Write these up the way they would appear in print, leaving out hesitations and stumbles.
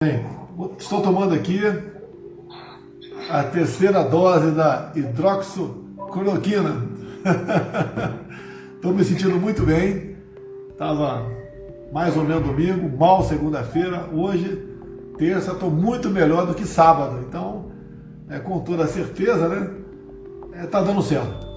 Bem, estou tomando aqui a terceira dose da hidroxicloroquina. Estou me sentindo muito bem. Estava mais ou menos domingo, mal segunda-feira. Hoje, terça, estou muito melhor do que sábado. Então, com toda certeza, né? Tá dando certo.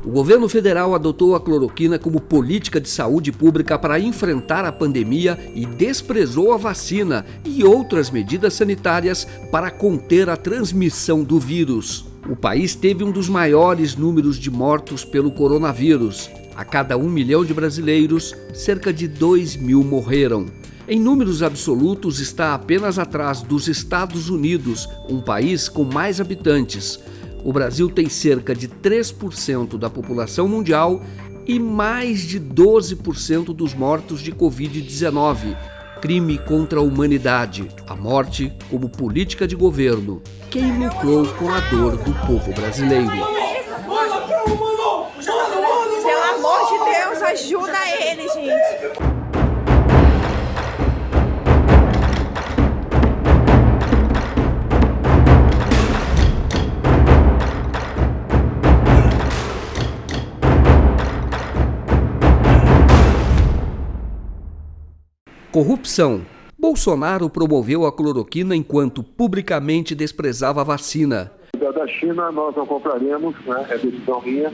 O governo federal adotou a cloroquina como política de saúde pública para enfrentar a pandemia e desprezou a vacina e outras medidas sanitárias para conter a transmissão do vírus. O país teve um dos maiores números de mortos pelo coronavírus. A cada 1 milhão de brasileiros, cerca de 2 mil morreram. Em números absolutos, está apenas atrás dos Estados Unidos, um país com mais habitantes. O Brasil tem cerca de 3% da população mundial e mais de 12% dos mortos de Covid-19. Crime contra a humanidade, a morte como política de governo. Quem lucrou com a dor do povo brasileiro? Pelo amor de Deus, ajuda ele, gente. Corrupção. Bolsonaro promoveu a cloroquina enquanto publicamente desprezava a vacina. Da China nós não compraremos, né? É decisão minha.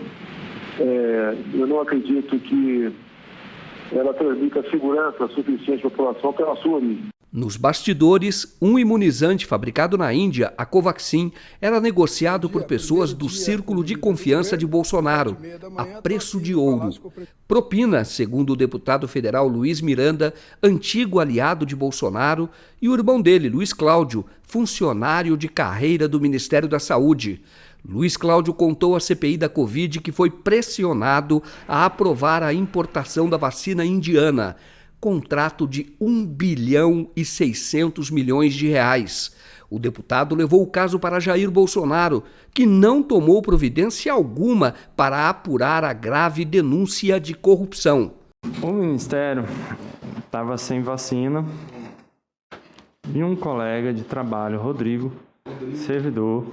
Eu não acredito que ela transmita segurança suficiente à população pela sua origem. Nos bastidores, um imunizante fabricado na Índia, a Covaxin, era negociado por pessoas do círculo de confiança de Bolsonaro, a preço de ouro. Propina, segundo o deputado federal Luiz Miranda, antigo aliado de Bolsonaro, e o irmão dele, Luiz Cláudio, funcionário de carreira do Ministério da Saúde. Luiz Cláudio contou à CPI da Covid que foi pressionado a aprovar a importação da vacina indiana. Contrato de 1 bilhão e 600 milhões de reais. O deputado levou o caso para Jair Bolsonaro, que não tomou providência alguma para apurar a grave denúncia de corrupção. O Ministério estava sem vacina e um colega de trabalho, Rodrigo, servidor,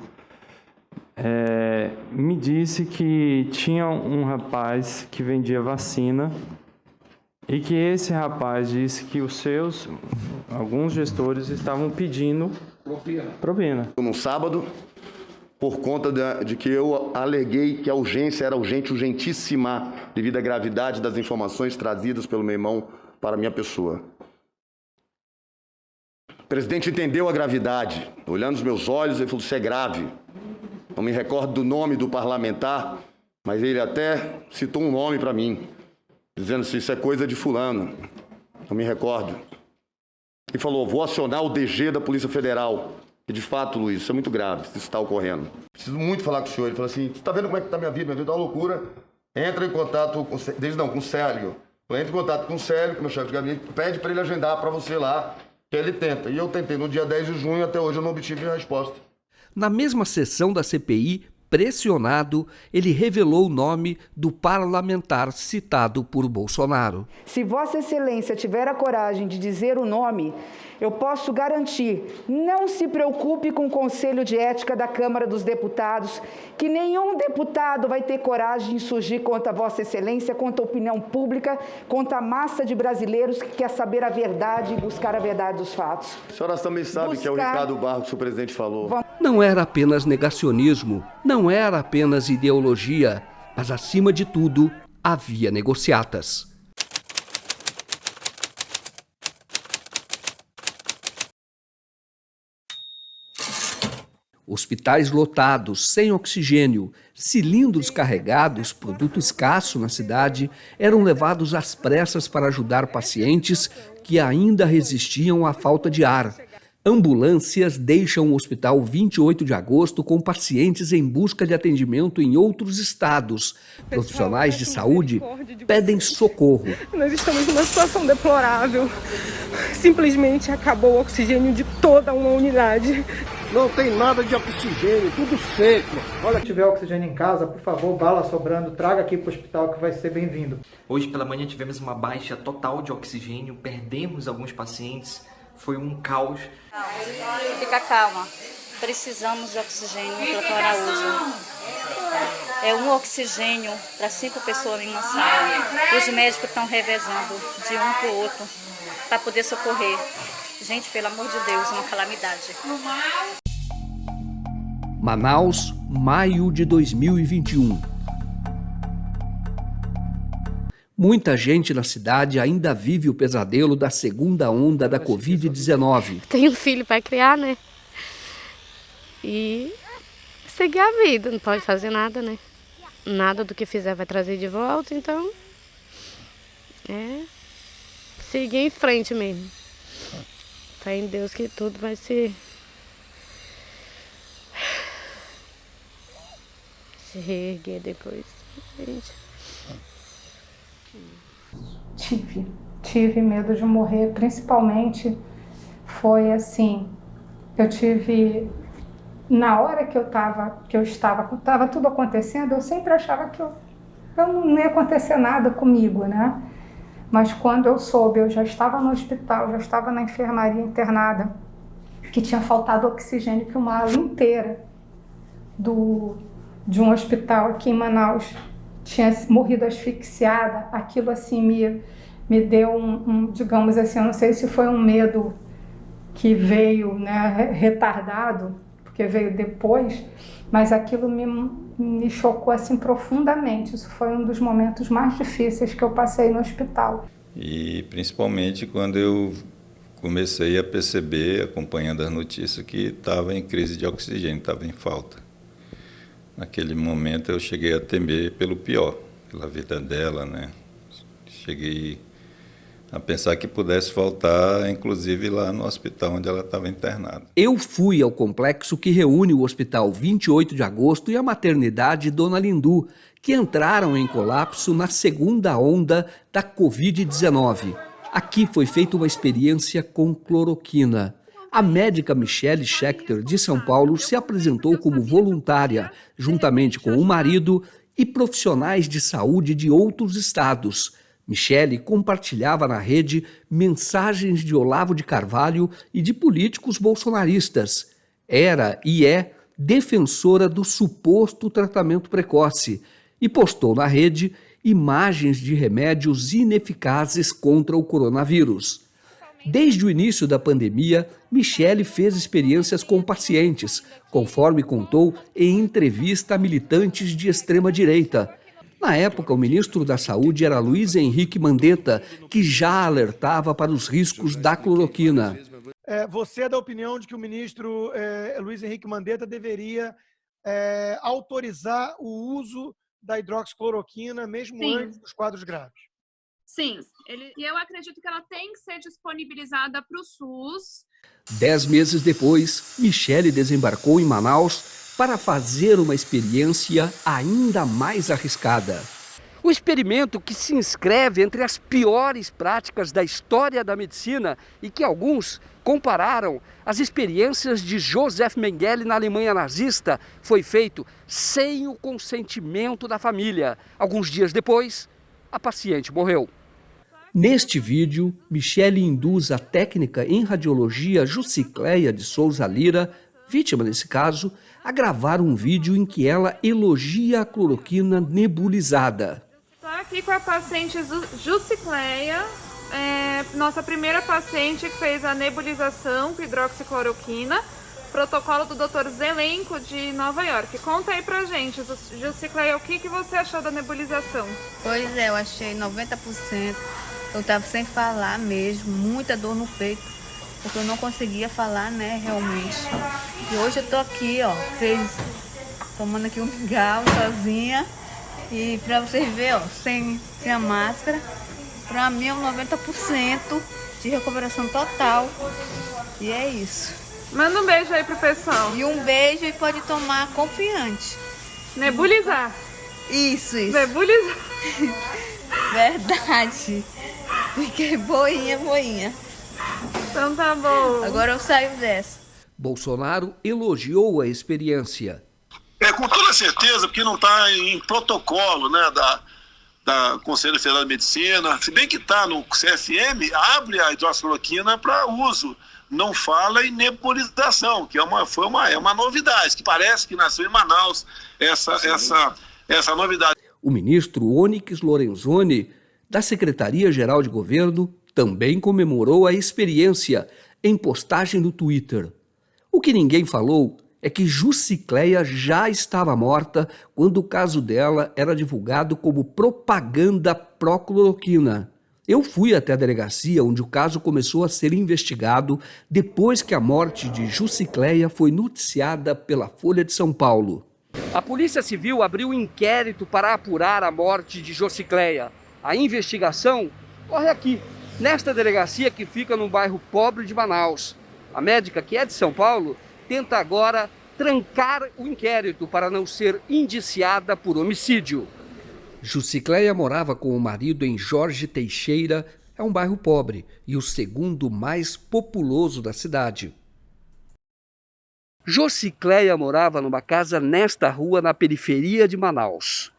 me disse que tinha um rapaz que vendia vacina e que esse rapaz disse que alguns gestores estavam pedindo propina. No sábado, por conta de que eu aleguei que a urgência era urgentíssima, devido à gravidade das informações trazidas pelo meu irmão para a minha pessoa. O presidente entendeu a gravidade, olhando nos meus olhos, ele falou: isso é grave. Não me recordo do nome do parlamentar, mas ele até citou um nome para mim, dizendo se isso é coisa de fulano, não me recordo. E falou: vou acionar o DG da Polícia Federal. E de fato, Luiz, isso é muito grave, isso está ocorrendo. Preciso muito falar com o senhor. Ele falou assim: você está vendo como é que está minha vida é uma loucura. Entra em contato com o Célio. Entra em contato com o Célio, que é meu chefe de gabinete, pede para ele agendar para você lá, que ele tenta. E eu tentei no dia 10 de junho, até hoje eu não obtive a resposta. Na mesma sessão da CPI, pressionado, ele revelou o nome do parlamentar citado por Bolsonaro. Se Vossa Excelência tiver a coragem de dizer o nome, eu posso garantir, não se preocupe com o Conselho de Ética da Câmara dos Deputados, que nenhum deputado vai ter coragem de surgir contra Vossa Excelência, contra a opinião pública, contra a massa de brasileiros que quer saber a verdade e buscar a verdade dos fatos. A senhora também sabe que é o Ricardo Barros que o presidente falou. Não era apenas negacionismo, não era apenas ideologia, mas acima de tudo, havia negociatas. Hospitais lotados, sem oxigênio, cilindros carregados, produto escasso na cidade, eram levados às pressas para ajudar pacientes que ainda resistiam à falta de ar. Ambulâncias deixam o hospital 28 de agosto com pacientes em busca de atendimento em outros estados. Profissionais de saúde pedem socorro. Nós estamos numa situação deplorável. Simplesmente acabou o oxigênio de toda uma unidade. não tem nada de oxigênio, tudo seco. Olha, se tiver oxigênio em casa, por favor, bala sobrando, traga aqui para o hospital que vai ser bem-vindo. Hoje pela manhã tivemos uma baixa total de oxigênio, perdemos alguns pacientes, foi um caos. Fica calma, precisamos de oxigênio no Dr. Araújo. É um oxigênio para 5 pessoas em uma sala. Os médicos estão revezando de um para o outro para poder socorrer. Gente, pelo amor de Deus, uma calamidade. Manaus, maio de 2021. Muita gente na cidade ainda vive o pesadelo da segunda onda da Covid-19. Tem um filho para criar, né? E seguir a vida, não pode fazer nada, né? Nada do que fizer vai trazer de volta, então seguir em frente mesmo. Fé em Deus que tudo vai se reerguer depois, gente. Tive medo de morrer, principalmente foi assim, eu tive, na hora que estava tudo acontecendo, eu sempre achava que eu não ia acontecer nada comigo, né? Mas quando eu soube, eu já estava no hospital, já estava na enfermaria internada, que tinha faltado oxigênio, que uma ala inteira de um hospital aqui em Manaus tinha morrido asfixiada, aquilo assim me deu digamos assim, eu não sei se foi um medo que veio, né, retardado, porque veio depois, mas aquilo me chocou assim profundamente. Isso foi um dos momentos mais difíceis que eu passei no hospital. E principalmente quando eu comecei a perceber, acompanhando as notícias, que estava em crise de oxigênio, estava em falta. Naquele momento eu cheguei a temer pelo pior, pela vida dela, né? Cheguei a pensar que pudesse faltar, inclusive lá no hospital onde ela estava internada. Eu fui ao complexo que reúne o Hospital 28 de Agosto e a maternidade Dona Lindu, que entraram em colapso na segunda onda da Covid-19. Aqui foi feita uma experiência com cloroquina. A médica Michele Schechter, de São Paulo, se apresentou como voluntária, juntamente com o marido e profissionais de saúde de outros estados. Michele compartilhava na rede mensagens de Olavo de Carvalho e de políticos bolsonaristas. Era e é defensora do suposto tratamento precoce e postou na rede imagens de remédios ineficazes contra o coronavírus. Desde o início da pandemia, Michele fez experiências com pacientes, conforme contou em entrevista a militantes de extrema-direita. Na época, o ministro da Saúde era Luiz Henrique Mandetta, que já alertava para os riscos da cloroquina. Você é da opinião de que o ministro Luiz Henrique Mandetta deveria autorizar o uso da hidroxicloroquina, mesmo antes dos quadros graves? Sim, e eu acredito que ela tem que ser disponibilizada para o SUS. 10 meses depois, Michele desembarcou em Manaus para fazer uma experiência ainda mais arriscada. O experimento que se inscreve entre as piores práticas da história da medicina e que alguns compararam às experiências de Joseph Mengele na Alemanha nazista, foi feito sem o consentimento da família. Alguns dias depois, a paciente morreu. Neste vídeo, Michele induz a técnica em radiologia Jucicleia de Souza Lira, vítima nesse caso, a gravar um vídeo em que ela elogia a cloroquina nebulizada. Estou aqui com a paciente Jucicleia, nossa primeira paciente que fez a nebulização com hidroxicloroquina, protocolo do Dr. Zelenko de Nova York. Conta aí pra gente, Jucicleia, o que você achou da nebulização? Pois é, eu achei 90%. Eu estava sem falar mesmo, muita dor no peito, porque eu não conseguia falar, né, realmente. E hoje eu tô aqui, ó, tomando aqui um mingau sozinha. E pra vocês verem, ó, sem a máscara, pra mim é um 90% de recuperação total. E é isso. Manda um beijo aí pro pessoal. E um beijo e pode tomar confiante. Nebulizar. Isso. Nebulizar. Verdade. Fiquei boinha. Então tá bom. Agora eu saio dessa. Bolsonaro elogiou a experiência. Com toda certeza, porque não está em protocolo, né, da Conselho Federal de Medicina, se bem que está no CFM, abre a hidroxicloroquina para uso, não fala em nebulização, que é uma novidade, que parece que nasceu em Manaus, essa novidade. O ministro Onyx Lorenzoni, da Secretaria-Geral de Governo, também comemorou a experiência em postagem no Twitter. O que ninguém falou é que Jussicléia já estava morta quando o caso dela era divulgado como propaganda pró-cloroquina. Eu fui até a delegacia onde o caso começou a ser investigado depois que a morte de Jussicléia foi noticiada pela Folha de São Paulo. A Polícia Civil abriu um inquérito para apurar a morte de Jussicléia. A investigação corre aqui, nesta delegacia que fica no bairro pobre de Manaus. A médica, que é de São Paulo, tenta agora trancar o inquérito para não ser indiciada por homicídio. Jussicléia morava com o marido em Jorge Teixeira, é um bairro pobre e o segundo mais populoso da cidade. Jussicléia morava numa casa nesta rua, na periferia de Manaus.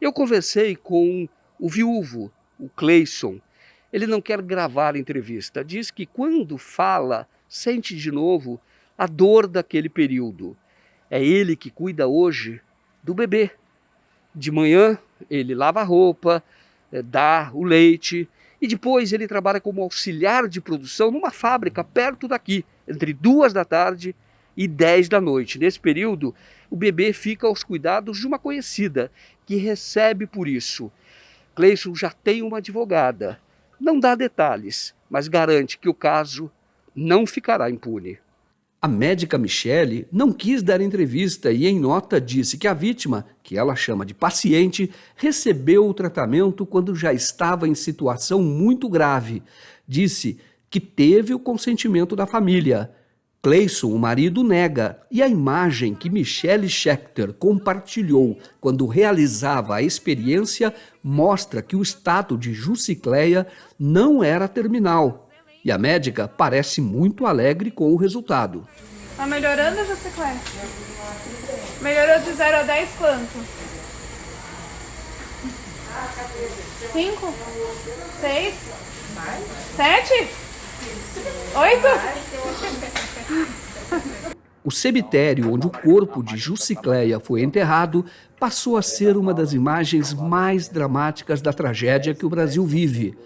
Eu conversei com o viúvo, o Cleison. Ele não quer gravar a entrevista, diz que quando fala, sente de novo a dor daquele período. É ele que cuida hoje do bebê. De manhã, ele lava a roupa, dá o leite e depois ele trabalha como auxiliar de produção numa fábrica perto daqui, entre 2 da tarde e 10 da noite. Nesse período, o bebê fica aos cuidados de uma conhecida que recebe por isso. Cleison já tem uma advogada. Não dá detalhes, mas garante que o caso não ficará impune. A médica Michele não quis dar entrevista e, em nota, disse que a vítima, que ela chama de paciente, recebeu o tratamento quando já estava em situação muito grave. Disse que teve o consentimento da família. Cleison, o marido, nega, e a imagem que Michele Schechter compartilhou quando realizava a experiência mostra que o estado de Jussicléia não era terminal. E a médica parece muito alegre com o resultado. Tá melhorando, Jussicléia? Melhorou de 0 a 10 quanto? 5? 6? 7? 8? O cemitério onde o corpo de Jussicléia foi enterrado passou a ser uma das imagens mais dramáticas da tragédia que o Brasil vive.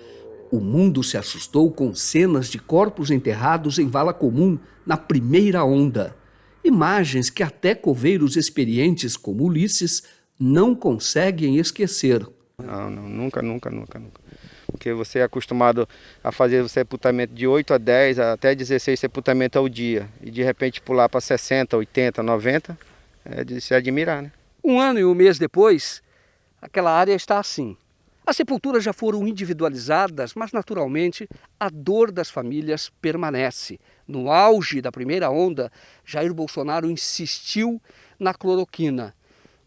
O mundo se assustou com cenas de corpos enterrados em vala comum na primeira onda. Imagens que até coveiros experientes como Ulisses não conseguem esquecer. Não, nunca. Porque você é acostumado a fazer o sepultamento de 8 a 10, até 16 sepultamentos ao dia. E de repente pular para 60, 80, 90, é de se admirar, né? 1 ano e 1 mês depois, aquela área está assim. As sepulturas já foram individualizadas, mas naturalmente a dor das famílias permanece. No auge da primeira onda, Jair Bolsonaro insistiu na cloroquina.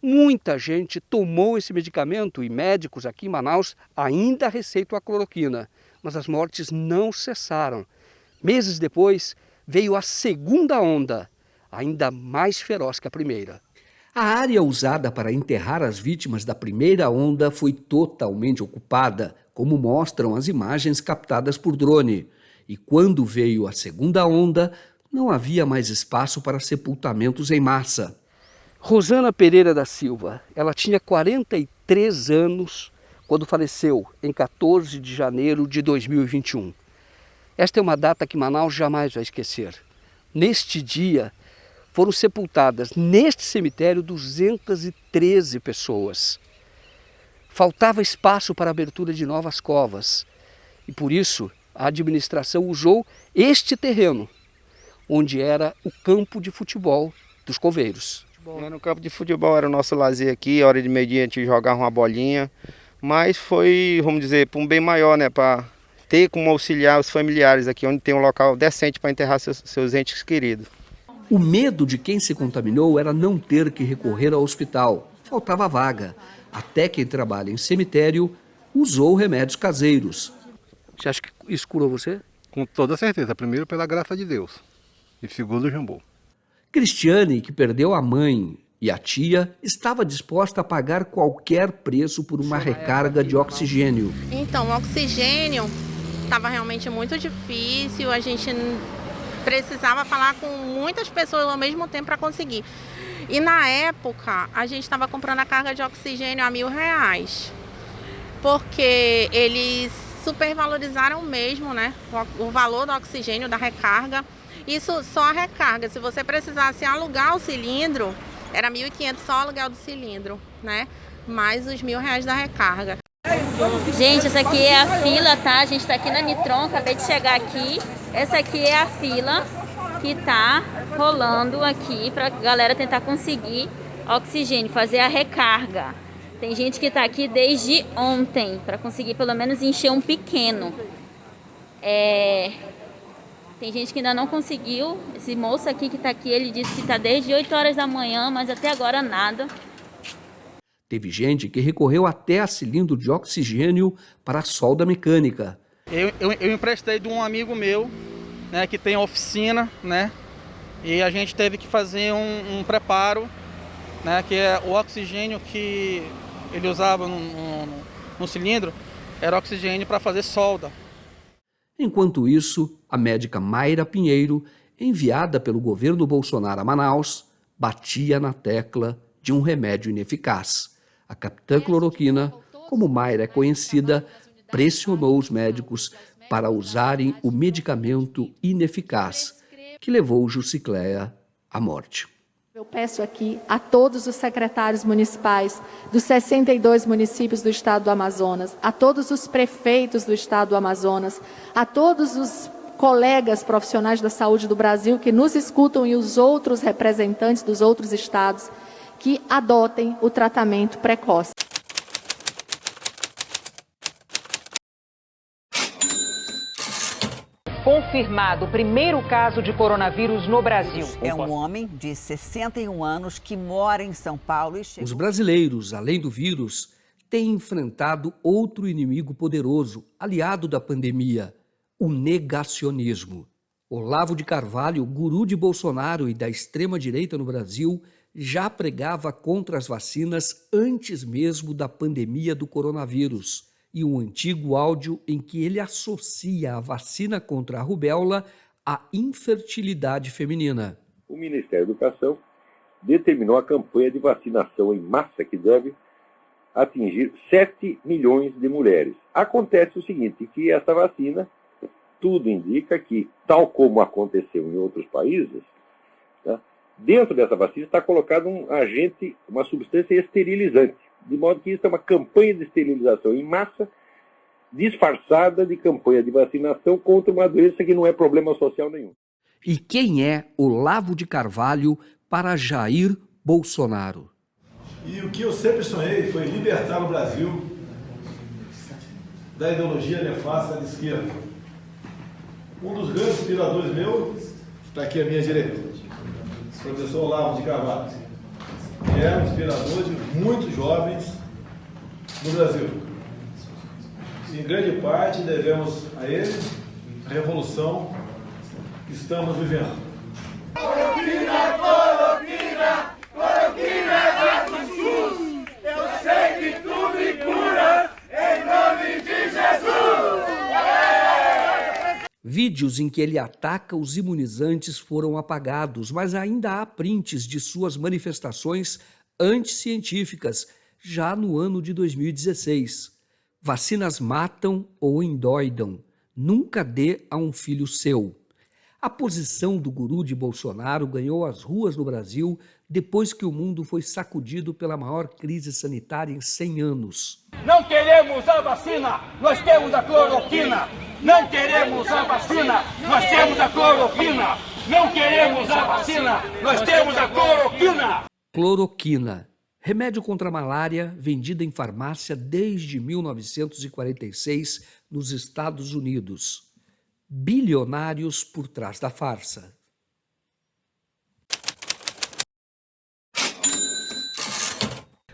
Muita gente tomou esse medicamento e médicos aqui em Manaus ainda receitam a cloroquina, mas as mortes não cessaram. Meses depois, veio a segunda onda, ainda mais feroz que a primeira. A área usada para enterrar as vítimas da primeira onda foi totalmente ocupada, como mostram as imagens captadas por drone. E quando veio a segunda onda, não havia mais espaço para sepultamentos em massa. Rosana Pereira da Silva, ela tinha 43 anos quando faleceu, em 14 de janeiro de 2021. Esta é uma data que Manaus jamais vai esquecer. Neste dia, foram sepultadas neste cemitério 213 pessoas. Faltava espaço para a abertura de novas covas e por isso a administração usou este terreno, onde era o campo de futebol dos coveiros. No campo de futebol era o nosso lazer aqui, hora de meio-dia a gente jogava uma bolinha, mas foi, vamos dizer, para um bem maior, né, para ter como auxiliar os familiares aqui, onde tem um local decente para enterrar seus entes queridos. O medo de quem se contaminou era não ter que recorrer ao hospital. Faltava vaga. Até quem trabalha em cemitério usou remédios caseiros. Você acha que isso curou você? Com toda certeza. Primeiro, pela graça de Deus. e segundo o Jambu. Cristiane, que perdeu a mãe e a tia, estava disposta a pagar qualquer preço por uma recarga de oxigênio. Então, o oxigênio estava realmente muito difícil, a gente precisava falar com muitas pessoas ao mesmo tempo para conseguir. E na época, a gente estava comprando a carga de oxigênio a R$1.000, porque eles supervalorizaram mesmo, né, o valor do oxigênio, da recarga. Isso só a recarga. Se você precisasse alugar o cilindro, era R$1.500 só o aluguel do cilindro, né? Mais os R$1.000 da recarga. Gente, essa aqui é a fila, tá? A gente tá aqui na Nitron, acabei de chegar aqui. Essa aqui é a fila que tá rolando aqui pra galera tentar conseguir oxigênio, fazer a recarga. Tem gente que tá aqui desde ontem para conseguir pelo menos encher um pequeno. Tem gente que ainda não conseguiu. Esse moço aqui que tá aqui, ele disse que tá desde 8 horas da manhã, mas até agora nada. Teve gente que recorreu até a cilindro de oxigênio para a solda mecânica. Eu emprestei de um amigo meu, né, que tem oficina, né, e a gente teve que fazer um preparo, né, que é o oxigênio que ele usava no cilindro, era oxigênio para fazer solda. Enquanto isso, a médica Mayra Pinheiro, enviada pelo governo Bolsonaro a Manaus, batia na tecla de um remédio ineficaz. A capitã cloroquina, como Mayra é conhecida, pressionou os médicos para usarem o medicamento ineficaz, que levou Jusicléia à morte. Eu peço aqui a todos os secretários municipais dos 62 municípios do estado do Amazonas, a todos os prefeitos do estado do Amazonas, a todos os colegas profissionais da saúde do Brasil que nos escutam e os outros representantes dos outros estados, que adotem o tratamento precoce. Confirmado o primeiro caso de coronavírus no Brasil. É um homem de 61 anos que mora em São Paulo e chegou... Os brasileiros, além do vírus, têm enfrentado outro inimigo poderoso, aliado da pandemia, o negacionismo. Olavo de Carvalho, guru de Bolsonaro e da extrema-direita no Brasil, já pregava contra as vacinas antes mesmo da pandemia do coronavírus. E um antigo áudio em que ele associa a vacina contra a rubéola à infertilidade feminina. O Ministério da Educação determinou a campanha de vacinação em massa que deve atingir 7 milhões de mulheres. Acontece o seguinte, que essa vacina, tudo indica que, tal como aconteceu em outros países, né, dentro dessa vacina está colocado um agente, uma substância esterilizante. De modo que isso é uma campanha de esterilização em massa, disfarçada de campanha de vacinação contra uma doença que não é problema social nenhum. E quem é Olavo de Carvalho para Jair Bolsonaro? E o que eu sempre sonhei foi libertar o Brasil da ideologia nefasta de esquerda. Um dos grandes inspiradores meus está aqui à minha direita, o professor Olavo de Carvalho. É um inspirador de muitos jovens no Brasil. Em grande parte devemos a ele a revolução que estamos vivendo. Cloroquina, cloroquina, cloroquina é do SUS. Eu sei que tu me cura, em nome de Jesus. Vídeos em que ele ataca os imunizantes foram apagados, mas ainda há prints de suas manifestações anticientíficas, já no ano de 2016. Vacinas matam ou endoidam. Nunca dê a um filho seu. A posição do guru de Bolsonaro ganhou as ruas no Brasil depois que o mundo foi sacudido pela maior crise sanitária em 100 anos. Não queremos a vacina, nós temos a cloroquina. Não queremos a vacina, nós temos a cloroquina. Não queremos a vacina, nós temos a cloroquina. Cloroquina, remédio contra a malária vendido em farmácia desde 1946 nos Estados Unidos. Bilionários por trás da farsa.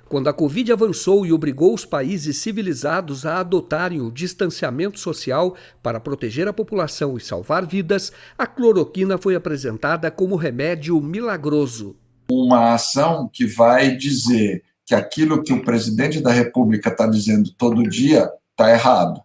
Quando a Covid avançou e obrigou os países civilizados a adotarem o distanciamento social para proteger a população e salvar vidas, a cloroquina foi apresentada como remédio milagroso. Uma ação que vai dizer que aquilo que o presidente da República está dizendo todo dia está errado.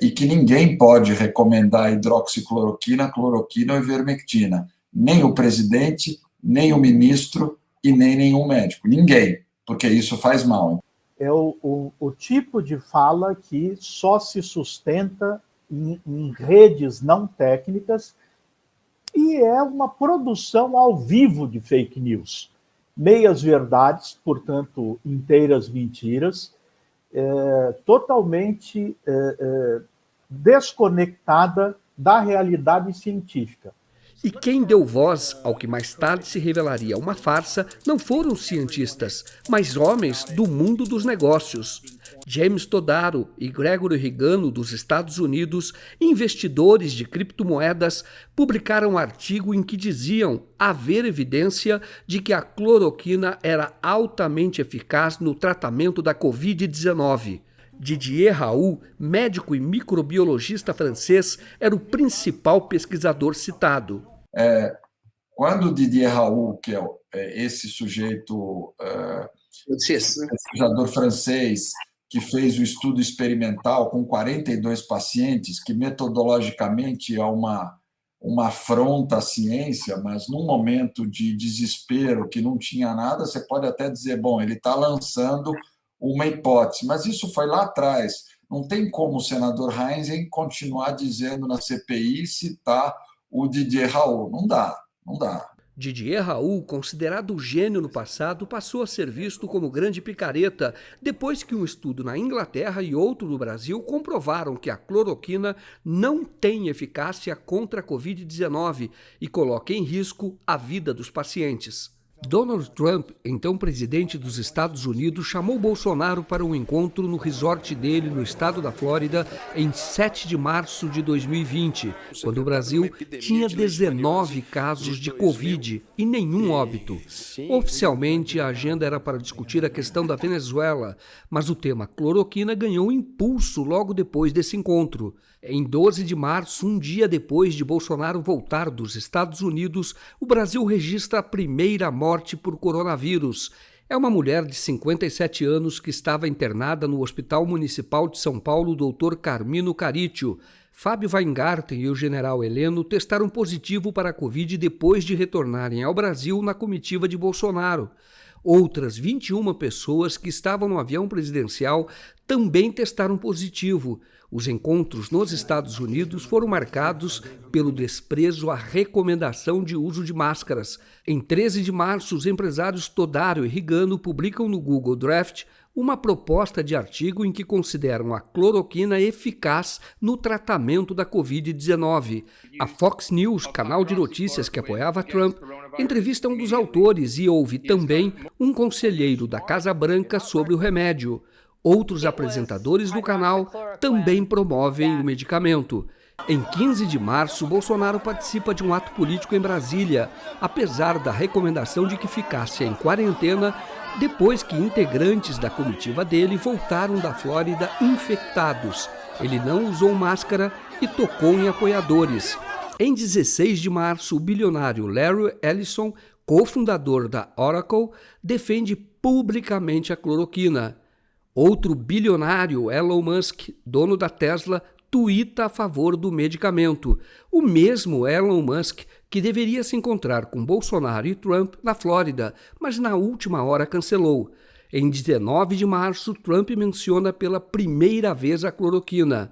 E que ninguém pode recomendar hidroxicloroquina, cloroquina ou ivermectina. Nem o presidente, nem o ministro e nem nenhum médico. Ninguém, porque isso faz mal. É o tipo de fala que só se sustenta em redes não técnicas e é uma produção ao vivo de fake news. Meias verdades, portanto, inteiras mentiras, totalmente desconectada da realidade científica. E quem deu voz ao que mais tarde se revelaria uma farsa não foram cientistas, mas homens do mundo dos negócios. James Todaro e Gregory Rigano, dos Estados Unidos, investidores de criptomoedas, publicaram um artigo em que diziam haver evidência de que a cloroquina era altamente eficaz no tratamento da Covid-19. Didier Raoult, médico e microbiologista francês, era o principal pesquisador citado. Quando Didier Raoult, que é esse sujeito pesquisador francês, que fez o estudo experimental com 42 pacientes, que metodologicamente é uma afronta à ciência, mas num momento de desespero que não tinha nada, você pode até dizer, bom, ele está lançando uma hipótese, mas isso foi lá atrás. Não tem como o senador Heinzen continuar dizendo na CPI citar o Didier Raoult. Não dá. Didier Raoult, considerado gênio no passado, passou a ser visto como grande picareta depois que um estudo na Inglaterra e outro no Brasil comprovaram que a cloroquina não tem eficácia contra a Covid-19 e coloca em risco a vida dos pacientes. Donald Trump, então presidente dos Estados Unidos, chamou Bolsonaro para um encontro no resort dele no estado da Flórida em 7 de março de 2020, quando o Brasil tinha 19 casos de Covid e nenhum óbito. Oficialmente, a agenda era para discutir a questão da Venezuela, mas o tema cloroquina ganhou impulso logo depois desse encontro. Em 12 de março, um dia depois de Bolsonaro voltar dos Estados Unidos, o Brasil registra a primeira morte por coronavírus. É uma mulher de 57 anos que estava internada no Hospital Municipal de São Paulo, Dr. Carmino Carício. Fábio Weingarten e o general Heleno testaram positivo para a Covid depois de retornarem ao Brasil na comitiva de Bolsonaro. Outras 21 pessoas que estavam no avião presidencial também testaram positivo. Os encontros nos Estados Unidos foram marcados pelo desprezo à recomendação de uso de máscaras. Em 13 de março, os empresários Todaro e Rigano publicam no Google Draft uma proposta de artigo em que consideram a cloroquina eficaz no tratamento da Covid-19. A Fox News, canal de notícias que apoiava Trump, entrevista um dos autores e ouve também um conselheiro da Casa Branca sobre o remédio. Outros apresentadores do canal também promovem o medicamento. Em 15 de março, Bolsonaro participa de um ato político em Brasília, apesar da recomendação de que ficasse em quarentena depois que integrantes da comitiva dele voltaram da Flórida infectados. Ele não usou máscara e tocou em apoiadores. Em 16 de março, o bilionário Larry Ellison, cofundador da Oracle, defende publicamente a cloroquina. Outro bilionário, Elon Musk, dono da Tesla, tuita a favor do medicamento. O mesmo Elon Musk que deveria se encontrar com Bolsonaro e Trump na Flórida, mas na última hora cancelou. Em 19 de março, Trump menciona pela primeira vez a cloroquina.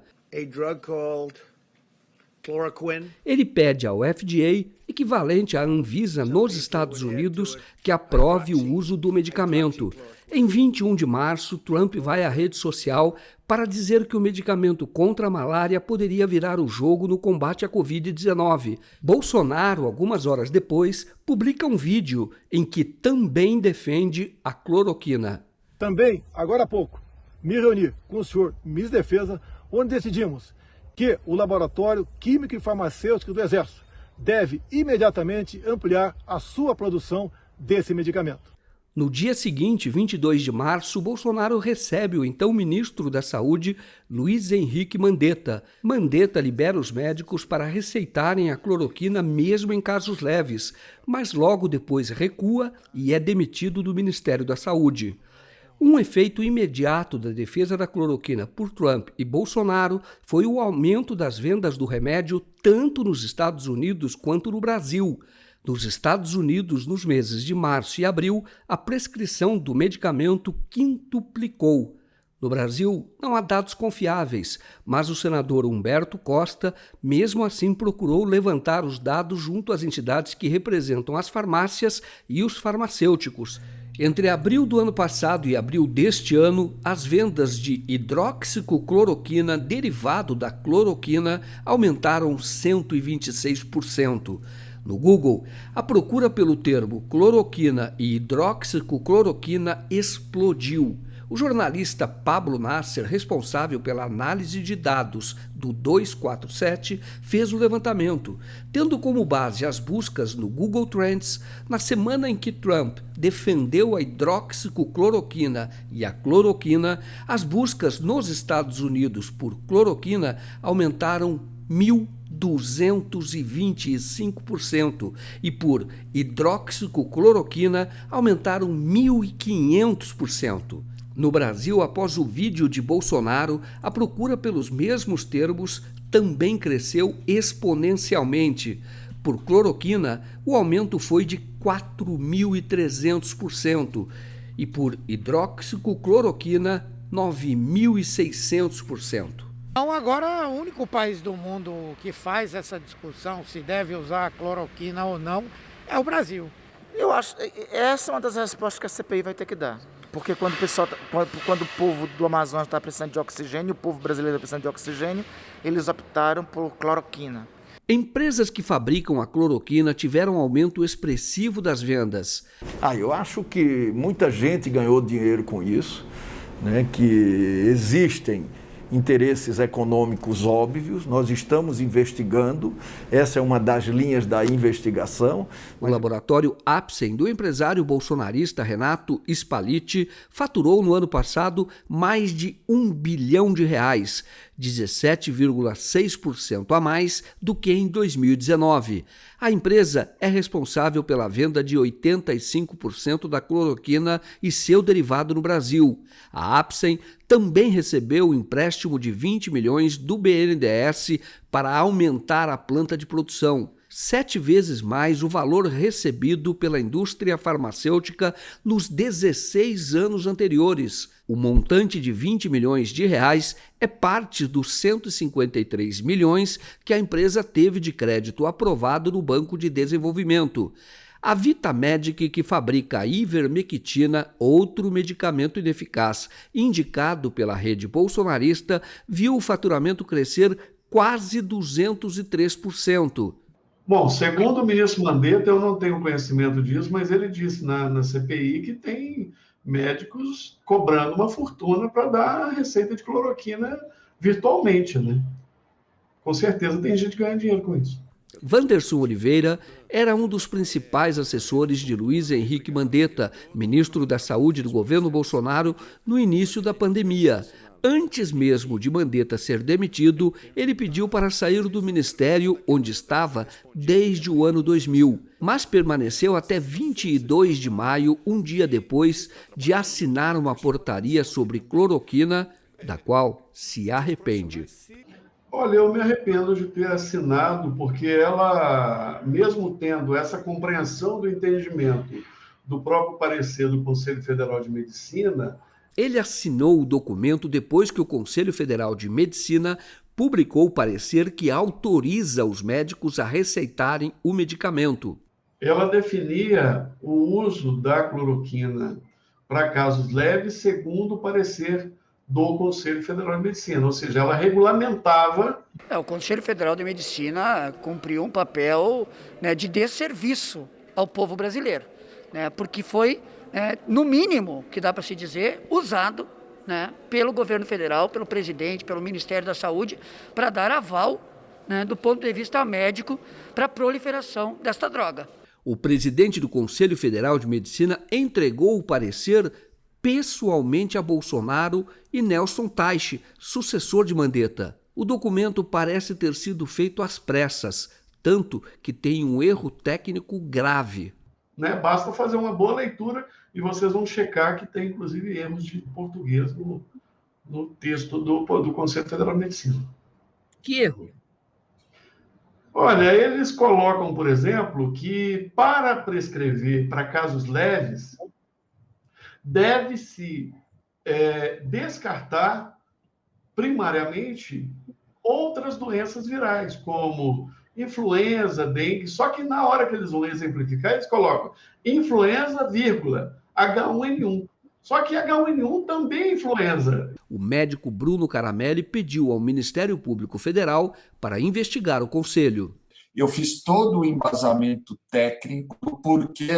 Ele pede ao FDA, equivalente à Anvisa nos Estados Unidos, que aprove o uso do medicamento. Em 21 de março, Trump vai à rede social para dizer que o medicamento contra a malária poderia virar o jogo no combate à Covid-19. Bolsonaro, algumas horas depois, publica um vídeo em que também defende a cloroquina. Também, agora há pouco, me reuni com o senhor Ministro da Defesa, onde decidimos que o Laboratório Químico e Farmacêutico do Exército deve imediatamente ampliar a sua produção desse medicamento. No dia seguinte, 22 de março, Bolsonaro recebe o então ministro da Saúde, Luiz Henrique Mandetta. Mandetta libera os médicos para receitarem a cloroquina mesmo em casos leves, mas logo depois recua e é demitido do Ministério da Saúde. Um efeito imediato da defesa da cloroquina por Trump e Bolsonaro foi o aumento das vendas do remédio tanto nos Estados Unidos quanto no Brasil. Nos Estados Unidos, nos meses de março e abril, a prescrição do medicamento quintuplicou. No Brasil, não há dados confiáveis, mas o senador Humberto Costa, mesmo assim, procurou levantar os dados junto às entidades que representam as farmácias e os farmacêuticos. Entre abril do ano passado e abril deste ano, as vendas de hidroxicloroquina derivado da cloroquina aumentaram 126%. No Google, a procura pelo termo cloroquina e hidroxicloroquina explodiu. O jornalista Pablo Nasser, responsável pela análise de dados do 247, fez o levantamento, tendo como base as buscas no Google Trends. Na semana em que Trump defendeu a hidroxicloroquina e a cloroquina, as buscas nos Estados Unidos por cloroquina aumentaram 1.225% e por hidroxicloroquina aumentaram 1.500%. No Brasil, após o vídeo de Bolsonaro, a procura pelos mesmos termos também cresceu exponencialmente. Por cloroquina, o aumento foi de 4.300% e por hidroxicloroquina, 9.600%. Então agora o único país do mundo que faz essa discussão se deve usar a cloroquina ou não é o Brasil. Eu acho essa é uma das respostas que a CPI vai ter que dar. Porque quando o povo do Amazonas está precisando de oxigênio, o povo brasileiro está precisando de oxigênio, eles optaram por cloroquina. Empresas que fabricam a cloroquina tiveram um aumento expressivo das vendas. Eu acho que muita gente ganhou dinheiro com isso, né? Que existem interesses econômicos óbvios, nós estamos investigando, essa é uma das linhas da investigação. O laboratório Apsen, do empresário bolsonarista Renato Spalletti, faturou no ano passado mais de R$1 bilhão, 17,6% a mais do que em 2019. A empresa é responsável pela venda de 85% da cloroquina e seu derivado no Brasil. A Apsen também recebeu um empréstimo de 20 milhões do BNDES para aumentar a planta de produção, 7 vezes mais o valor recebido pela indústria farmacêutica nos 16 anos anteriores. O montante de 20 milhões de reais é parte dos 153 milhões que a empresa teve de crédito aprovado no Banco de Desenvolvimento. A Vitamedic, que fabrica a ivermectina, outro medicamento ineficaz, indicado pela rede bolsonarista, viu o faturamento crescer quase 203%. Bom, segundo o ministro Mandetta, eu não tenho conhecimento disso, mas ele disse na CPI que tem médicos cobrando uma fortuna para dar a receita de cloroquina virtualmente, né? Com certeza tem gente ganhando dinheiro com isso. Wanderson Oliveira era um dos principais assessores de Luiz Henrique Mandetta, ministro da Saúde do governo Bolsonaro, no início da pandemia. Antes mesmo de Mandetta ser demitido, ele pediu para sair do ministério onde estava desde o ano 2000, mas permaneceu até 22 de maio, um dia depois de assinar uma portaria sobre cloroquina, da qual se arrepende. Olha, eu me arrependo de ter assinado, porque ela, mesmo tendo essa compreensão do entendimento do próprio parecer do Conselho Federal de Medicina... Ele assinou o documento depois que o Conselho Federal de Medicina publicou o parecer que autoriza os médicos a receitarem o medicamento. Ela definia o uso da cloroquina para casos leves, segundo o parecer do Conselho Federal de Medicina, ou seja, ela regulamentava... O Conselho Federal de Medicina cumpriu um papel, né, de desserviço ao povo brasileiro, né, porque foi, no mínimo, que dá para se dizer, usado, né, pelo governo federal, pelo presidente, pelo Ministério da Saúde, para dar aval, né, do ponto de vista médico, para a proliferação desta droga. O presidente do Conselho Federal de Medicina entregou o parecer pessoalmente a Bolsonaro e Nelson Teich, sucessor de Mandetta. O documento parece ter sido feito às pressas, tanto que tem um erro técnico grave. Né? Basta fazer uma boa leitura e vocês vão checar que tem, inclusive, erros de português no texto do Conselho Federal de Medicina. Que erro? Olha, eles colocam, por exemplo, que para prescrever para casos leves, deve-se descartar primariamente outras doenças virais, como influenza, dengue, só que na hora que eles vão exemplificar, eles colocam influenza, vírgula, H1N1. Só que H1N1 também é influenza. O médico Bruno Caramelli pediu ao Ministério Público Federal para investigar o Conselho. Eu fiz todo o embasamento técnico do porquê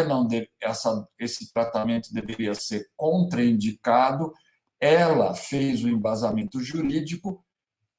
esse tratamento deveria ser contraindicado. Ela fez o embasamento jurídico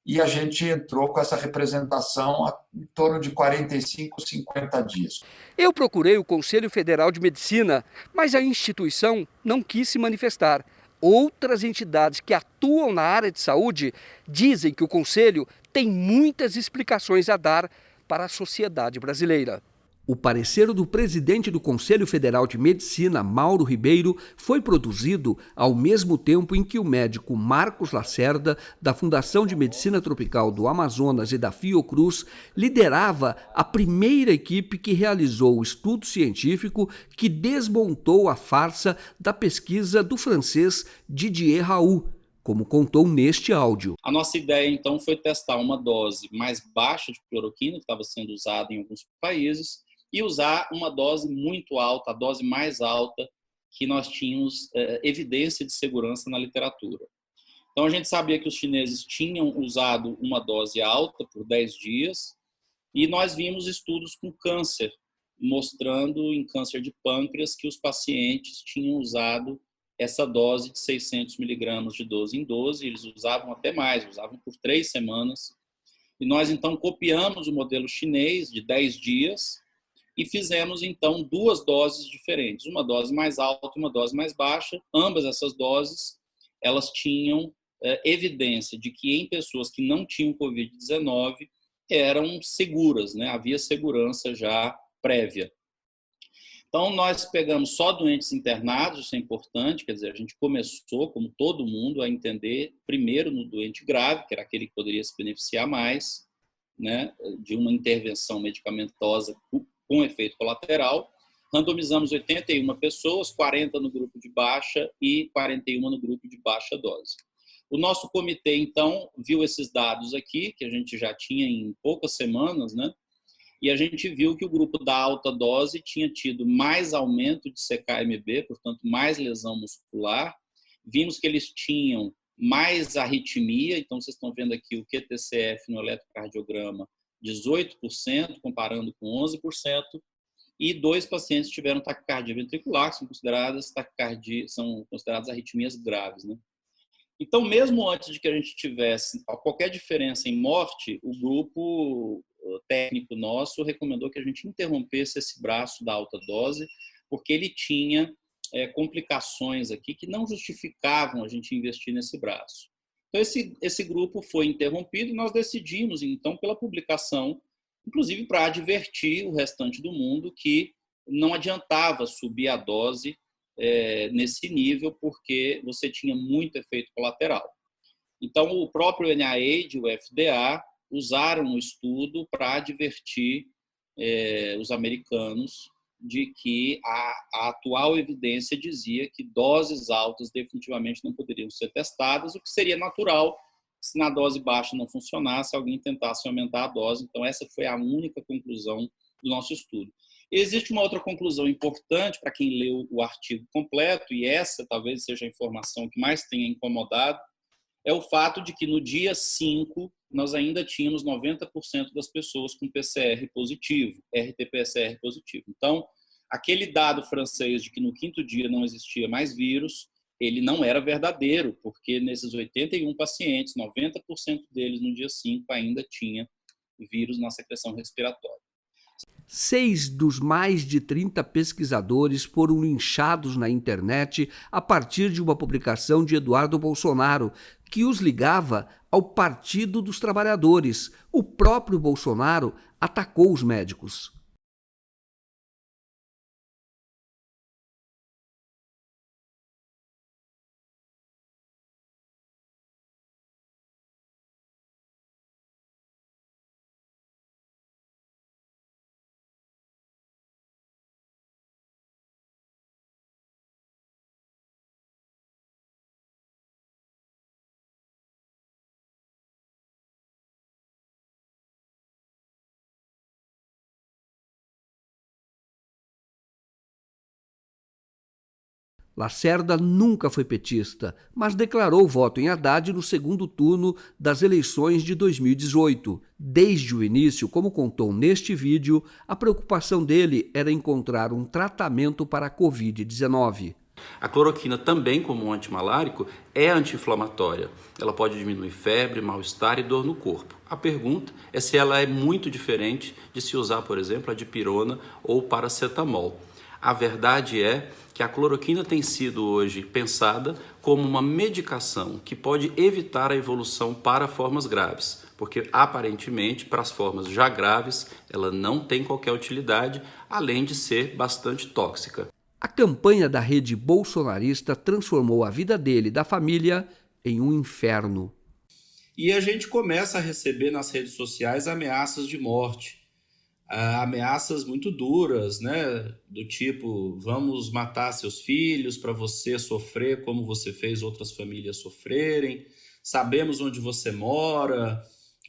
e a gente entrou com essa representação em torno de 45, 50 dias. Eu procurei o Conselho Federal de Medicina, mas a instituição não quis se manifestar. Outras entidades que atuam na área de saúde dizem que o Conselho tem muitas explicações a dar para a sociedade brasileira. O parecer do presidente do Conselho Federal de Medicina, Mauro Ribeiro, foi produzido ao mesmo tempo em que o médico Marcos Lacerda, da Fundação de Medicina Tropical do Amazonas e da Fiocruz, liderava a primeira equipe que realizou o estudo científico que desmontou a farsa da pesquisa do francês Didier Raoult, como contou neste áudio. A nossa ideia, então, foi testar uma dose mais baixa de cloroquina, que estava sendo usada em alguns países, e usar uma dose muito alta, a dose mais alta que nós tínhamos evidência de segurança na literatura. Então, a gente sabia que os chineses tinham usado uma dose alta por 10 dias e nós vimos estudos com câncer, mostrando em câncer de pâncreas que os pacientes tinham usado essa dose de 600 miligramas de 12 em 12, eles usavam até mais, usavam por 3 semanas. E nós, então, copiamos o modelo chinês de 10 dias, e fizemos, então, 2 doses diferentes, uma dose mais alta e uma dose mais baixa. Ambas essas doses, elas tinham evidência de que em pessoas que não tinham Covid-19 eram seguras, né? Havia segurança já prévia. Então, nós pegamos só doentes internados, isso é importante, quer dizer, a gente começou, como todo mundo, a entender primeiro no doente grave, que era aquele que poderia se beneficiar mais, né, de uma intervenção medicamentosa com efeito colateral. Randomizamos 81 pessoas, 40 no grupo de baixa e 41 no grupo de baixa dose. O nosso comitê, então, viu esses dados aqui, que a gente já tinha em poucas semanas, né? E a gente viu que o grupo da alta dose tinha tido mais aumento de CKMB, portanto, mais lesão muscular. Vimos que eles tinham mais arritmia, então vocês estão vendo aqui o QTCF no eletrocardiograma, 18%, comparando com 11%, e 2 pacientes tiveram taquicardia ventricular, que são consideradas arritmias graves, né? Então, mesmo antes de que a gente tivesse qualquer diferença em morte, o grupo técnico nosso recomendou que a gente interrompesse esse braço da alta dose, porque ele tinha complicações aqui que não justificavam a gente investir nesse braço. Então, esse grupo foi interrompido e nós decidimos, então, pela publicação, inclusive para advertir o restante do mundo que não adiantava subir a dose nesse nível, porque você tinha muito efeito colateral. Então, o próprio NIH e o FDA usaram o estudo para advertir os americanos de que a atual evidência dizia que doses altas definitivamente não poderiam ser testadas, o que seria natural se na dose baixa não funcionasse, alguém tentasse aumentar a dose. Então, essa foi a única conclusão do nosso estudo. Existe uma outra conclusão importante para quem leu o artigo completo, e essa talvez seja a informação que mais tenha incomodado, é o fato de que no dia 5 nós ainda tínhamos 90% das pessoas com PCR positivo, RT-PCR positivo. Então, aquele dado francês de que no 5º dia não existia mais vírus, ele não era verdadeiro, porque nesses 81 pacientes, 90% deles no dia 5 ainda tinha vírus na secreção respiratória. 6 dos mais de 30 pesquisadores foram linchados na internet a partir de uma publicação de Eduardo Bolsonaro, que os ligava ao Partido dos Trabalhadores. O próprio Bolsonaro atacou os médicos. Lacerda nunca foi petista, mas declarou voto em Haddad no segundo turno das eleições de 2018. Desde o início, como contou neste vídeo, a preocupação dele era encontrar um tratamento para a Covid-19. A cloroquina também, como um antimalárico, é anti-inflamatória. Ela pode diminuir febre, mal-estar e dor no corpo. A pergunta é se ela é muito diferente de se usar, por exemplo, a dipirona ou paracetamol. A verdade é que a cloroquina tem sido hoje pensada como uma medicação que pode evitar a evolução para formas graves, porque aparentemente para as formas já graves ela não tem qualquer utilidade, além de ser bastante tóxica. A campanha da rede bolsonarista transformou a vida dele e da família em um inferno. E a gente começa a receber nas redes sociais ameaças de morte. Ameaças muito duras, né? Do tipo, vamos matar seus filhos para você sofrer como você fez outras famílias sofrerem, sabemos onde você mora,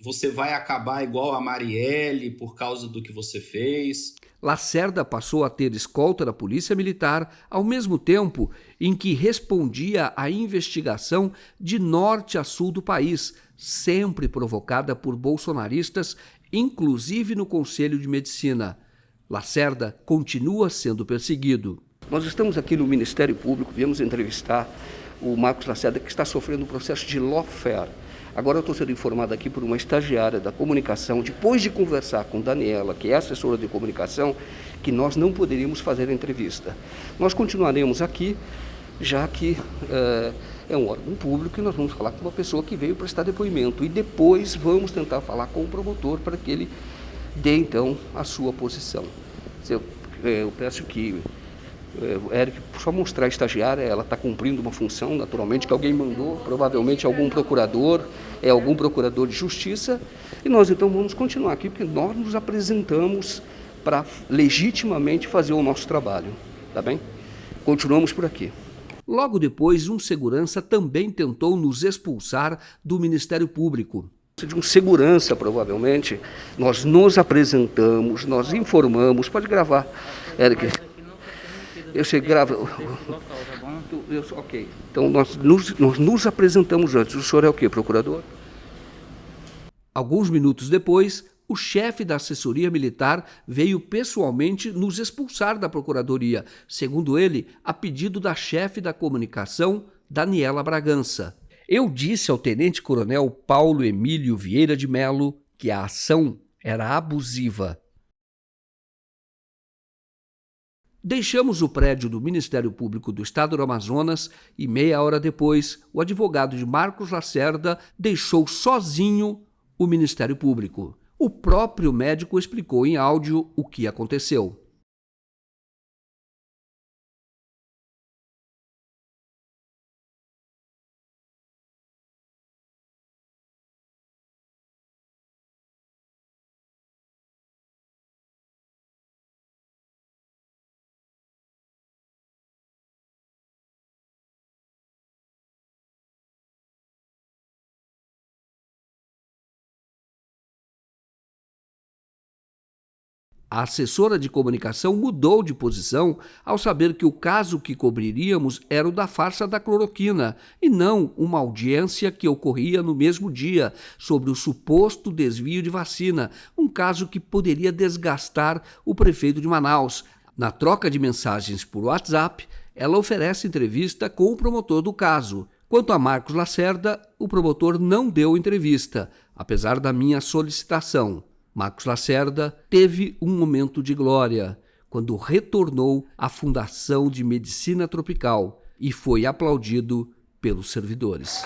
você vai acabar igual a Marielle por causa do que você fez. Lacerda passou a ter escolta da Polícia Militar ao mesmo tempo em que respondia à investigação de norte a sul do país, sempre provocada por bolsonaristas, inclusive no Conselho de Medicina. Lacerda continua sendo perseguido. Nós estamos aqui no Ministério Público, viemos entrevistar o Marcos Lacerda, que está sofrendo um processo de lawfare. Agora eu estou sendo informado aqui por uma estagiária da comunicação, depois de conversar com Daniela, que é assessora de comunicação, que nós não poderíamos fazer a entrevista. Nós continuaremos aqui, já que é um órgão público e nós vamos falar com uma pessoa que veio prestar depoimento. E depois vamos tentar falar com o promotor para que ele dê, então, a sua posição. Eu peço que Eric, só mostrar a estagiária, ela está cumprindo uma função, naturalmente, que alguém mandou, provavelmente algum procurador de justiça, e nós então vamos continuar aqui, porque nós nos apresentamos para legitimamente fazer o nosso trabalho, tá bem? Continuamos por aqui. Logo depois, um segurança também tentou nos expulsar do Ministério Público. De um segurança, provavelmente, nós nos apresentamos, nós informamos, pode gravar, Eric. Eu sei, grava. Ok. Então, nós nos apresentamos antes. O senhor é o quê, procurador? Alguns minutos depois, o chefe da assessoria militar veio pessoalmente nos expulsar da procuradoria, segundo ele, a pedido da chefe da comunicação, Daniela Bragança. Eu disse ao tenente-coronel Paulo Emílio Vieira de Mello que a ação era abusiva. Deixamos o prédio do Ministério Público do Estado do Amazonas e, meia hora depois, o advogado de Marcos Lacerda deixou sozinho o Ministério Público. O próprio médico explicou em áudio o que aconteceu. A assessora de comunicação mudou de posição ao saber que o caso que cobriríamos era o da farsa da cloroquina e não uma audiência que ocorria no mesmo dia sobre o suposto desvio de vacina, um caso que poderia desgastar o prefeito de Manaus. Na troca de mensagens por WhatsApp, ela oferece entrevista com o promotor do caso. Quanto a Marcos Lacerda, o promotor não deu entrevista, apesar da minha solicitação. Marcos Lacerda teve um momento de glória quando retornou à Fundação de Medicina Tropical e foi aplaudido pelos servidores.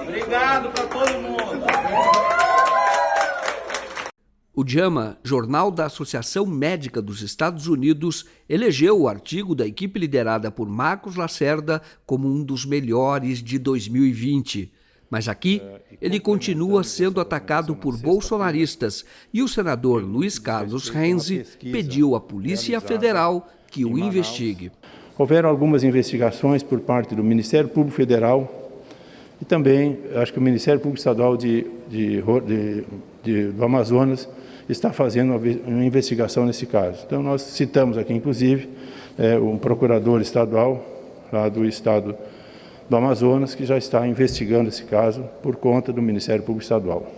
Obrigado para todo mundo. O JAMA, Jornal da Associação Médica dos Estados Unidos, elegeu o artigo da equipe liderada por Marcos Lacerda como um dos melhores de 2020. Mas aqui, ele continua sendo atacado por bolsonaristas e o senador Luiz Carlos Renzi pediu à Polícia Federal que o investigue. Houveram algumas investigações por parte do Ministério Público Federal e também, acho que o Ministério Público Estadual do Amazonas está fazendo uma investigação nesse caso. Então, nós citamos aqui, inclusive, um procurador estadual lá do estado do Amazonas, que já está investigando esse caso por conta do Ministério Público Estadual.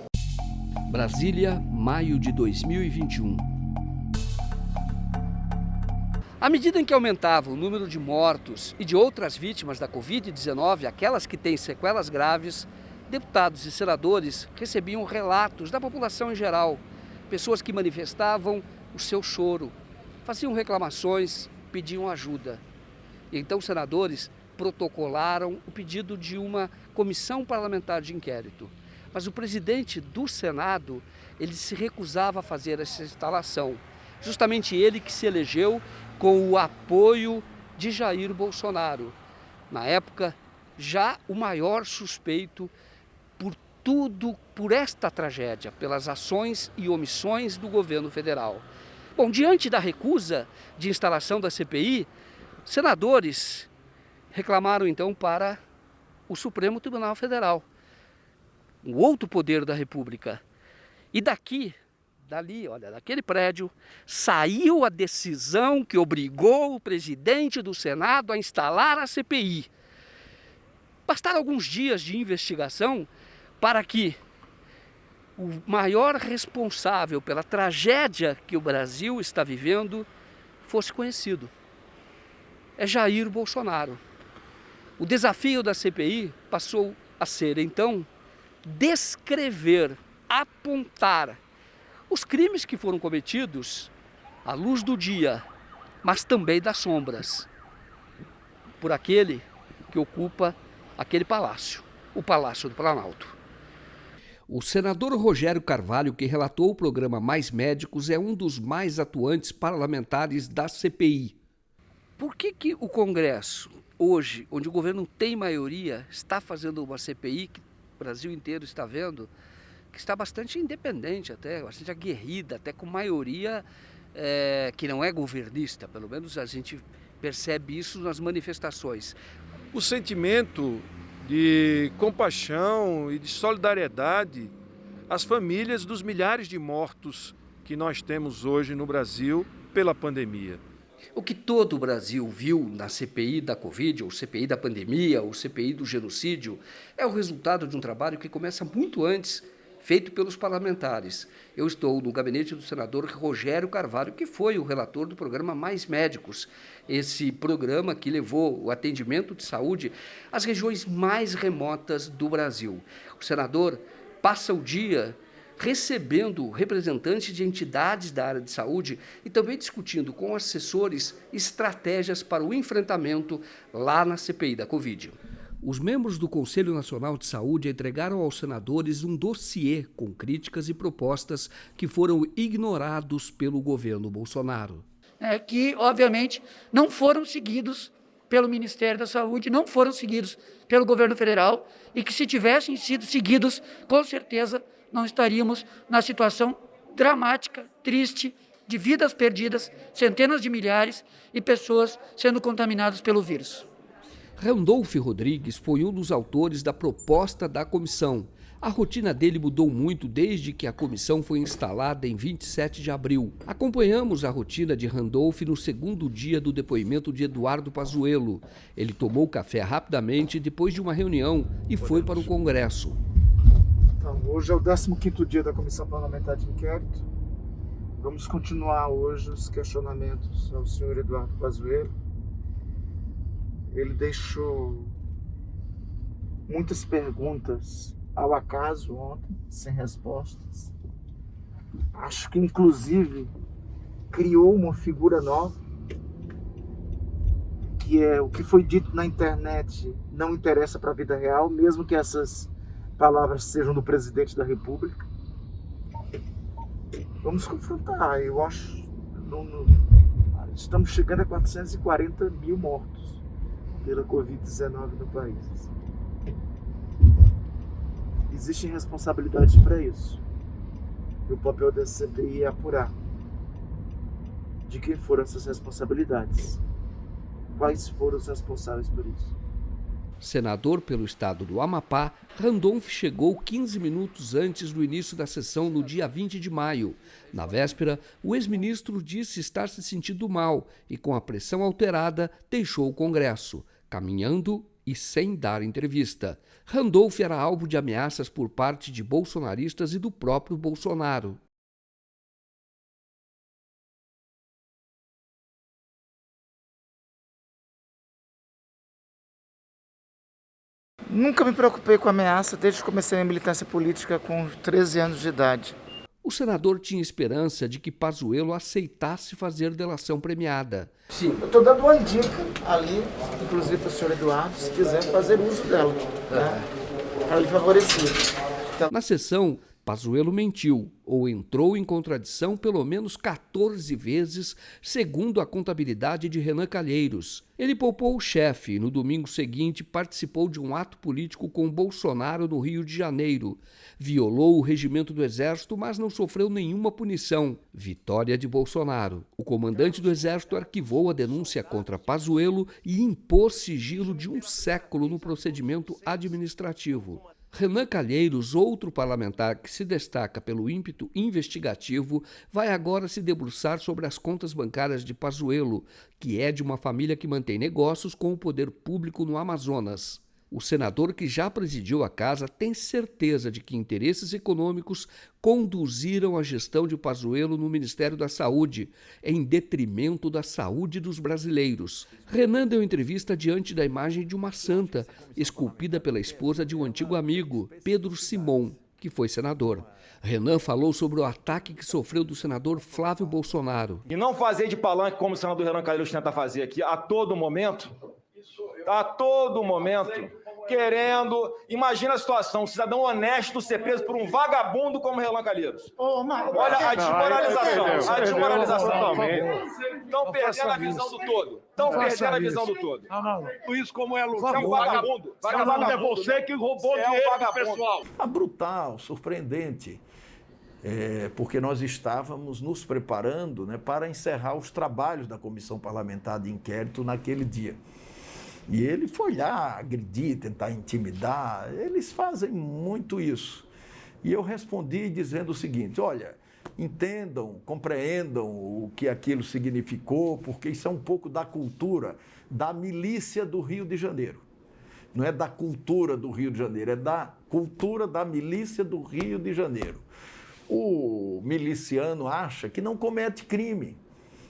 Brasília, maio de 2021. À medida em que aumentava o número de mortos e de outras vítimas da Covid-19, aquelas que têm sequelas graves, deputados e senadores recebiam relatos da população em geral, pessoas que manifestavam o seu choro, faziam reclamações, pediam ajuda. E então os senadores protocolaram o pedido de uma comissão parlamentar de inquérito. Mas o presidente do Senado, ele se recusava a fazer essa instalação. Justamente ele que se elegeu com o apoio de Jair Bolsonaro. Na época, já o maior suspeito por esta tragédia, pelas ações e omissões do governo federal. Bom, diante da recusa de instalação da CPI, senadores reclamaram então para o Supremo Tribunal Federal, o outro poder da República. E daquele prédio, saiu a decisão que obrigou o presidente do Senado a instalar a CPI. Bastaram alguns dias de investigação para que o maior responsável pela tragédia que o Brasil está vivendo fosse conhecido. É Jair Bolsonaro. O desafio da CPI passou a ser, então, descrever, apontar os crimes que foram cometidos à luz do dia, mas também das sombras, por aquele que ocupa aquele palácio, o Palácio do Planalto. O senador Rogério Carvalho, que relatou o programa Mais Médicos, é um dos mais atuantes parlamentares da CPI. Por que o Congresso, hoje, onde o governo tem maioria, está fazendo uma CPI que o Brasil inteiro está vendo, que está bastante independente até, bastante aguerrida, até com maioria que não é governista, pelo menos a gente percebe isso nas manifestações. O sentimento de compaixão e de solidariedade às famílias dos milhares de mortos que nós temos hoje no Brasil pela pandemia. O que todo o Brasil viu na CPI da Covid, ou CPI da pandemia, ou CPI do genocídio, é o resultado de um trabalho que começa muito antes, feito pelos parlamentares. Eu estou no gabinete do senador Rogério Carvalho, que foi o relator do programa Mais Médicos, esse programa que levou o atendimento de saúde às regiões mais remotas do Brasil. O senador passa o dia recebendo representantes de entidades da área de saúde e também discutindo com assessores estratégias para o enfrentamento lá na CPI da Covid. Os membros do Conselho Nacional de Saúde entregaram aos senadores um dossiê com críticas e propostas que foram ignorados pelo governo Bolsonaro. Que, obviamente, não foram seguidos pelo Ministério da Saúde, não foram seguidos pelo governo federal e que, se tivessem sido seguidos, com certeza não estaríamos na situação dramática, triste, de vidas perdidas, centenas de milhares e pessoas sendo contaminadas pelo vírus. Randolph Rodrigues foi um dos autores da proposta da comissão. A rotina dele mudou muito desde que a comissão foi instalada em 27 de abril. Acompanhamos a rotina de Randolph no segundo dia do depoimento de Eduardo Pazuello. Ele tomou café rapidamente depois de uma reunião e foi para o Congresso. Tá Não, hoje é o 15º dia da Comissão Parlamentar de Inquérito. Vamos continuar hoje os questionamentos ao senhor Eduardo Pazuello. Ele deixou muitas perguntas ao acaso ontem, sem respostas. Acho que, inclusive, criou uma figura nova, que é o que foi dito na internet não interessa para a vida real, mesmo que essas palavras sejam do presidente da República. Vamos confrontar. Eu acho estamos chegando a 440 mil mortos pela Covid-19 no país. Existem responsabilidades para isso. E o papel da CPI é apurar de quem foram essas responsabilidades. Quais foram os responsáveis por isso? Senador pelo estado do Amapá, Randolph chegou 15 minutos antes do início da sessão no dia 20 de maio. Na véspera, o ex-ministro disse estar se sentindo mal e, com a pressão alterada, deixou o Congresso, caminhando e sem dar entrevista. Randolph era alvo de ameaças por parte de bolsonaristas e do próprio Bolsonaro. Nunca me preocupei com ameaça desde que comecei a militância política com 13 anos de idade. O senador tinha esperança de que Pazuello aceitasse fazer delação premiada. Sim, eu estou dando uma dica ali, inclusive para o senhor Eduardo, se quiser fazer uso dela, né, para lhe favorecer. Então... Na sessão, Pazuello mentiu ou entrou em contradição pelo menos 14 vezes, segundo a contabilidade de Renan Calheiros. Ele poupou o chefe e no domingo seguinte participou de um ato político com Bolsonaro no Rio de Janeiro. Violou o regimento do Exército, mas não sofreu nenhuma punição. Vitória de Bolsonaro. O comandante do Exército arquivou a denúncia contra Pazuello e impôs sigilo de 1 século no procedimento administrativo. Renan Calheiros, outro parlamentar que se destaca pelo ímpeto investigativo, vai agora se debruçar sobre as contas bancárias de Pazuello, que é de uma família que mantém negócios com o poder público no Amazonas. O senador, que já presidiu a casa, tem certeza de que interesses econômicos conduziram a gestão de Pazuello no Ministério da Saúde, em detrimento da saúde dos brasileiros. Renan deu entrevista diante da imagem de uma santa, esculpida pela esposa de um antigo amigo, Pedro Simon, que foi senador. Renan falou sobre o ataque que sofreu do senador Flávio Bolsonaro. E não fazer de palanque como o senador Renan Calheiros tenta fazer aqui a todo momento, querendo... Imagina a situação, um cidadão honesto ser preso por um vagabundo como Renan Calheiros. Olha a desmoralização. Estão perdendo a visão do todo. Isso como é Lucas. É um vagabundo. É você que roubou dinheiro do pessoal. Brutal, surpreendente. Porque nós estávamos nos preparando, né, para encerrar os trabalhos da Comissão Parlamentar de Inquérito naquele dia. E ele foi lá agredir, tentar intimidar, eles fazem muito isso. E eu respondi dizendo o seguinte: olha, entendam, compreendam o que aquilo significou, porque isso é um pouco da cultura da milícia do Rio de Janeiro. Não é da cultura do Rio de Janeiro, é da cultura da milícia do Rio de Janeiro. O miliciano acha que não comete crime.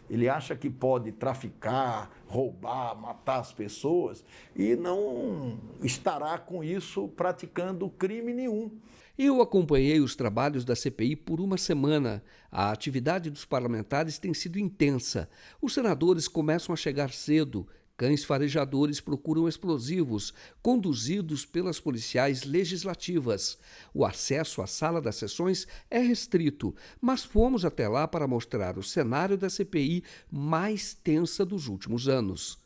Ele acha que pode traficar, roubar, matar as pessoas e não estará com isso praticando crime nenhum. Eu acompanhei os trabalhos da CPI por uma semana. A atividade dos parlamentares tem sido intensa. Os senadores começam a chegar cedo. Cães farejadores procuram explosivos, conduzidos pelas policiais legislativas. O acesso à sala das sessões é restrito, mas fomos até lá para mostrar o cenário da CPI mais tensa dos últimos anos.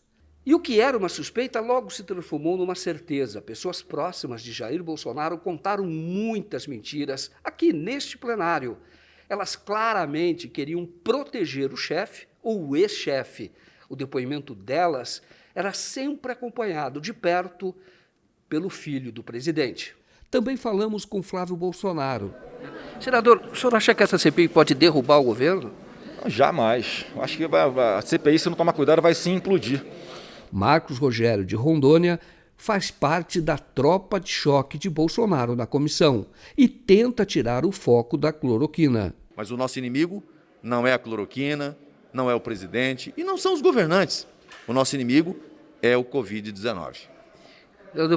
E o que era uma suspeita logo se transformou numa certeza. Pessoas próximas de Jair Bolsonaro contaram muitas mentiras aqui neste plenário. Elas claramente queriam proteger o chefe ou o ex-chefe. O depoimento delas era sempre acompanhado de perto pelo filho do presidente. Também falamos com Flávio Bolsonaro. Senador, o senhor acha que essa CPI pode derrubar o governo? Jamais. Acho que a CPI, se não tomar cuidado, vai se implodir. Marcos Rogério, de Rondônia, faz parte da tropa de choque de Bolsonaro na comissão e tenta tirar o foco da cloroquina. Mas o nosso inimigo não é a cloroquina, não é o presidente e não são os governantes. O nosso inimigo é o Covid-19.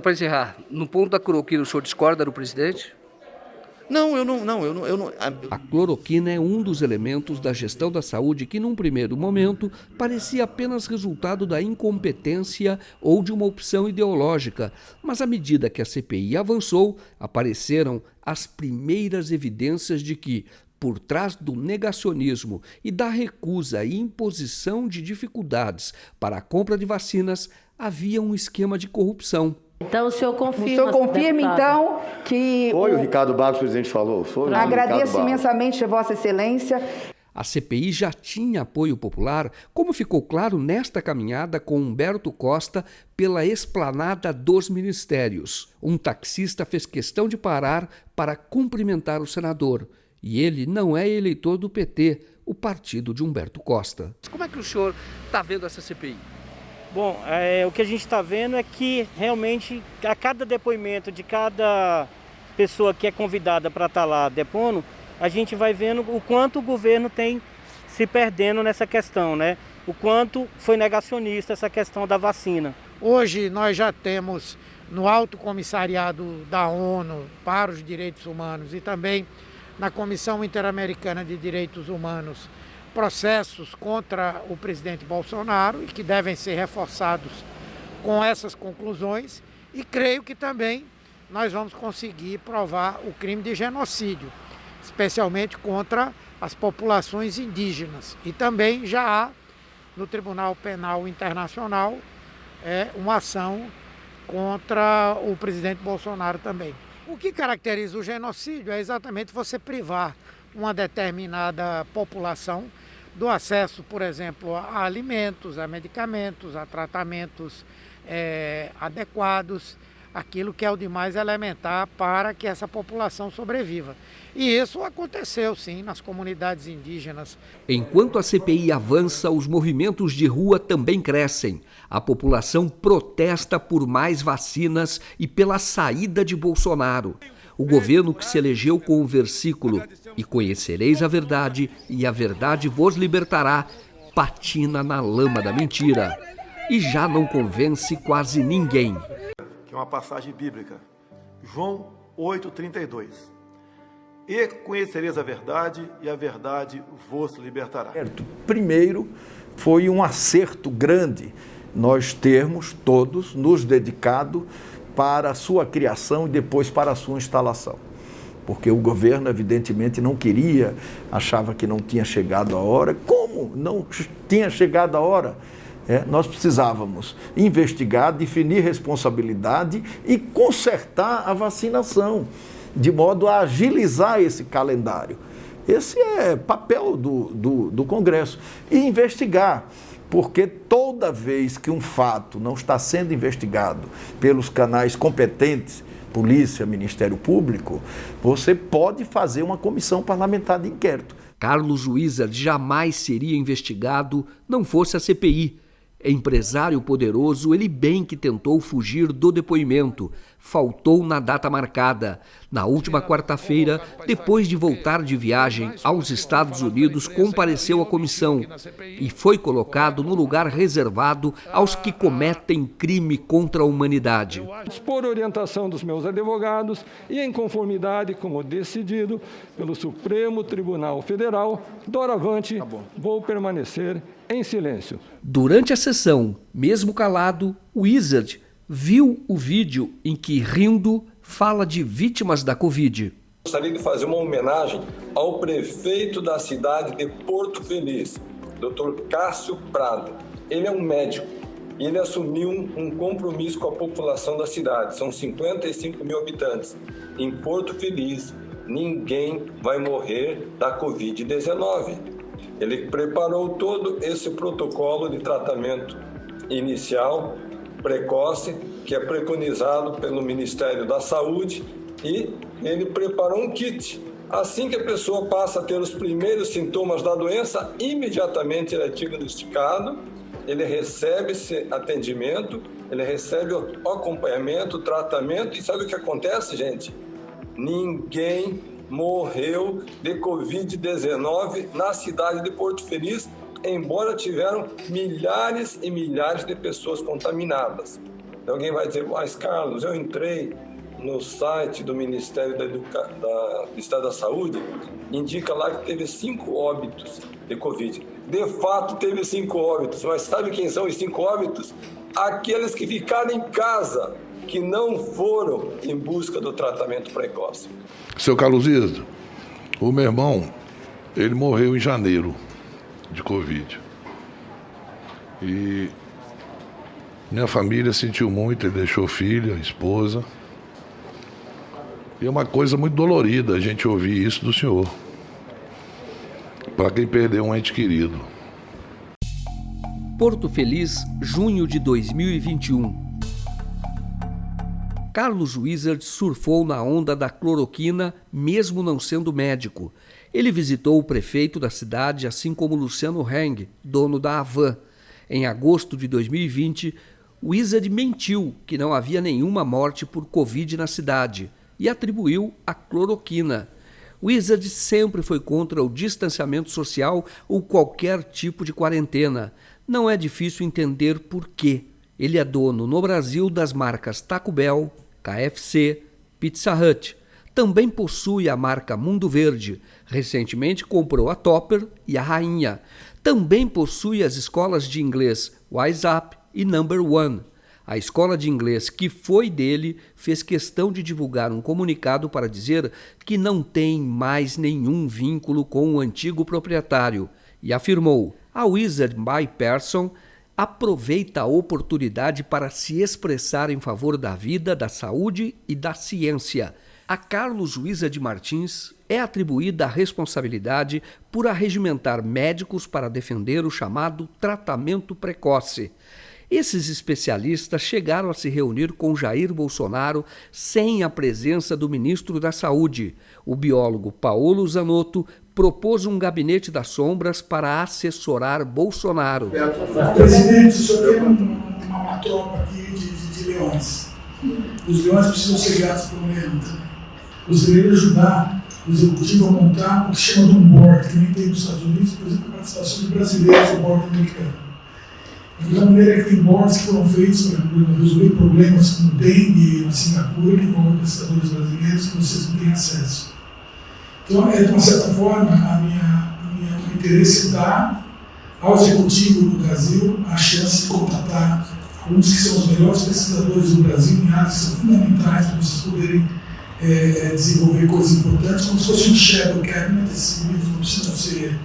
Para encerrar, no ponto da cloroquina, o senhor discorda do presidente? Não, eu não. A cloroquina é um dos elementos da gestão da saúde que, num primeiro momento, parecia apenas resultado da incompetência ou de uma opção ideológica. Mas à medida que a CPI avançou, apareceram as primeiras evidências de que, por trás do negacionismo e da recusa e imposição de dificuldades para a compra de vacinas, havia um esquema de corrupção. Então o senhor confirma? O senhor confirma, então, que... Foi o Ricardo Barros, o presidente falou. Foi Agradeço imensamente a Vossa Excelência. A CPI já tinha apoio popular, como ficou claro nesta caminhada com Humberto Costa pela esplanada dos ministérios. Um taxista fez questão de parar para cumprimentar o senador. E ele não é eleitor do PT, o partido de Humberto Costa. Como é que o senhor está vendo essa CPI? Bom, o que a gente está vendo é que realmente a cada depoimento de cada pessoa que é convidada para estar lá depondo, a gente vai vendo o quanto o governo tem se perdendo nessa questão, né? O quanto foi negacionista essa questão da vacina. Hoje nós já temos no Alto Comissariado da ONU para os Direitos Humanos e também na Comissão Interamericana de Direitos Humanos processos contra o presidente Bolsonaro e que devem ser reforçados com essas conclusões, e creio que também nós vamos conseguir provar o crime de genocídio, especialmente contra as populações indígenas. E também já há no Tribunal Penal Internacional uma ação contra o presidente Bolsonaro também. O que caracteriza o genocídio é exatamente você privar uma determinada população do acesso, por exemplo, a alimentos, a medicamentos, a tratamentos adequados, aquilo que é o de mais elementar para que essa população sobreviva. E isso aconteceu, sim, nas comunidades indígenas. Enquanto a CPI avança, os movimentos de rua também crescem. A população protesta por mais vacinas e pela saída de Bolsonaro. O governo que se elegeu com o versículo "E conhecereis a verdade, e a verdade vos libertará", patina na lama da mentira. E já não convence quase ninguém. Que é uma passagem bíblica. João 8,32. E conhecereis a verdade, e a verdade vos libertará. Primeiro, foi um acerto grande nós termos todos nos dedicado para a sua criação e depois para a sua instalação. Porque o governo, evidentemente, não queria, achava que não tinha chegado a hora. Como não tinha chegado a hora? Nós precisávamos investigar, definir responsabilidade e consertar a vacinação, de modo a agilizar esse calendário. Esse é papel do Congresso. E investigar. Porque toda vez que um fato não está sendo investigado pelos canais competentes, Polícia, Ministério Público, você pode fazer uma comissão parlamentar de inquérito. Carlos Wizard jamais seria investigado não fosse a CPI. Empresário poderoso, ele bem que tentou fugir do depoimento. Faltou na data marcada. Na última quarta-feira, depois de voltar de viagem aos Estados Unidos, compareceu à comissão e foi colocado no lugar reservado aos que cometem crime contra a humanidade. Por orientação dos meus advogados e em conformidade com o decidido pelo Supremo Tribunal Federal, doravante vou permanecer em silêncio. Durante a sessão, mesmo calado, Wizard viu o vídeo em que, rindo, fala de vítimas da Covid. Gostaria de fazer uma homenagem ao prefeito da cidade de Porto Feliz, Dr. Cássio Prado. Ele é um médico e ele assumiu um compromisso com a população da cidade. São 55 mil habitantes. Em Porto Feliz, ninguém vai morrer da Covid-19. Ele preparou todo esse protocolo de tratamento inicial, precoce, que é preconizado pelo Ministério da Saúde, e ele preparou um kit. Assim que a pessoa passa a ter os primeiros sintomas da doença, imediatamente ele é diagnosticado, ele recebe esse atendimento ele recebe o acompanhamento, o tratamento, e sabe o que acontece, gente? Ninguém morreu de Covid-19 na cidade de Porto Feliz, embora tiveram milhares e milhares de pessoas contaminadas. Então, alguém vai dizer, mas Carlos, eu entrei no site do Ministério do Estado da Saúde, indica lá que teve 5 óbitos de Covid. De fato, teve 5 óbitos, mas sabe quem são os 5 óbitos? Aqueles que ficaram em casa, que não foram em busca do tratamento precoce. Seu Carlos Isidro, o meu irmão, ele morreu em janeiro de Covid. E minha família sentiu muito, ele deixou filha, esposa. E é uma coisa muito dolorida a gente ouvir isso do senhor, para quem perdeu um ente querido. Porto Feliz, junho de 2021. Carlos Wizard surfou na onda da cloroquina, mesmo não sendo médico. Ele visitou o prefeito da cidade, assim como Luciano Heng, dono da Avan. Em agosto de 2020, Wizard mentiu que não havia nenhuma morte por Covid na cidade e atribuiu a cloroquina. Wizard sempre foi contra o distanciamento social ou qualquer tipo de quarentena. Não é difícil entender por quê. Ele é dono no Brasil das marcas Taco Bell, KFC, Pizza Hut. Também possui a marca Mundo Verde. Recentemente comprou a Topper e a Rainha. Também possui as escolas de inglês WhatsApp e Number One. A escola de inglês que foi dele fez questão de divulgar um comunicado para dizer que não tem mais nenhum vínculo com o antigo proprietário e afirmou: a Wizard by Person aproveita a oportunidade para se expressar em favor da vida, da saúde e da ciência. A Carlos Wizard Martins é atribuída a responsabilidade por arregimentar médicos para defender o chamado tratamento precoce. Esses especialistas chegaram a se reunir com Jair Bolsonaro sem a presença do ministro da Saúde. O biólogo Paulo Zanotto propôs um gabinete das sombras para assessorar Bolsonaro. Presidente, o senhor tem uma tropa aqui de leões. Os leões precisam ser guiados por um leão. Gostaria de ajudar o executivo a montar o que chama de um board, que nem tem nos Estados Unidos, por exemplo, a participação de brasileiros no board americano. Da maneira que tem boards que foram feitos para resolver problemas como dengue na Singapura, que envolvem pescadores brasileiros que vocês não têm acesso. Então, de uma certa forma, meu interesse é dar ao executivo do Brasil a chance de contratar alguns que são os melhores pesquisadores do Brasil em áreas que são fundamentais para vocês poderem desenvolver coisas importantes, como se fosse um shadow cabinet. Esses livros não precisam ser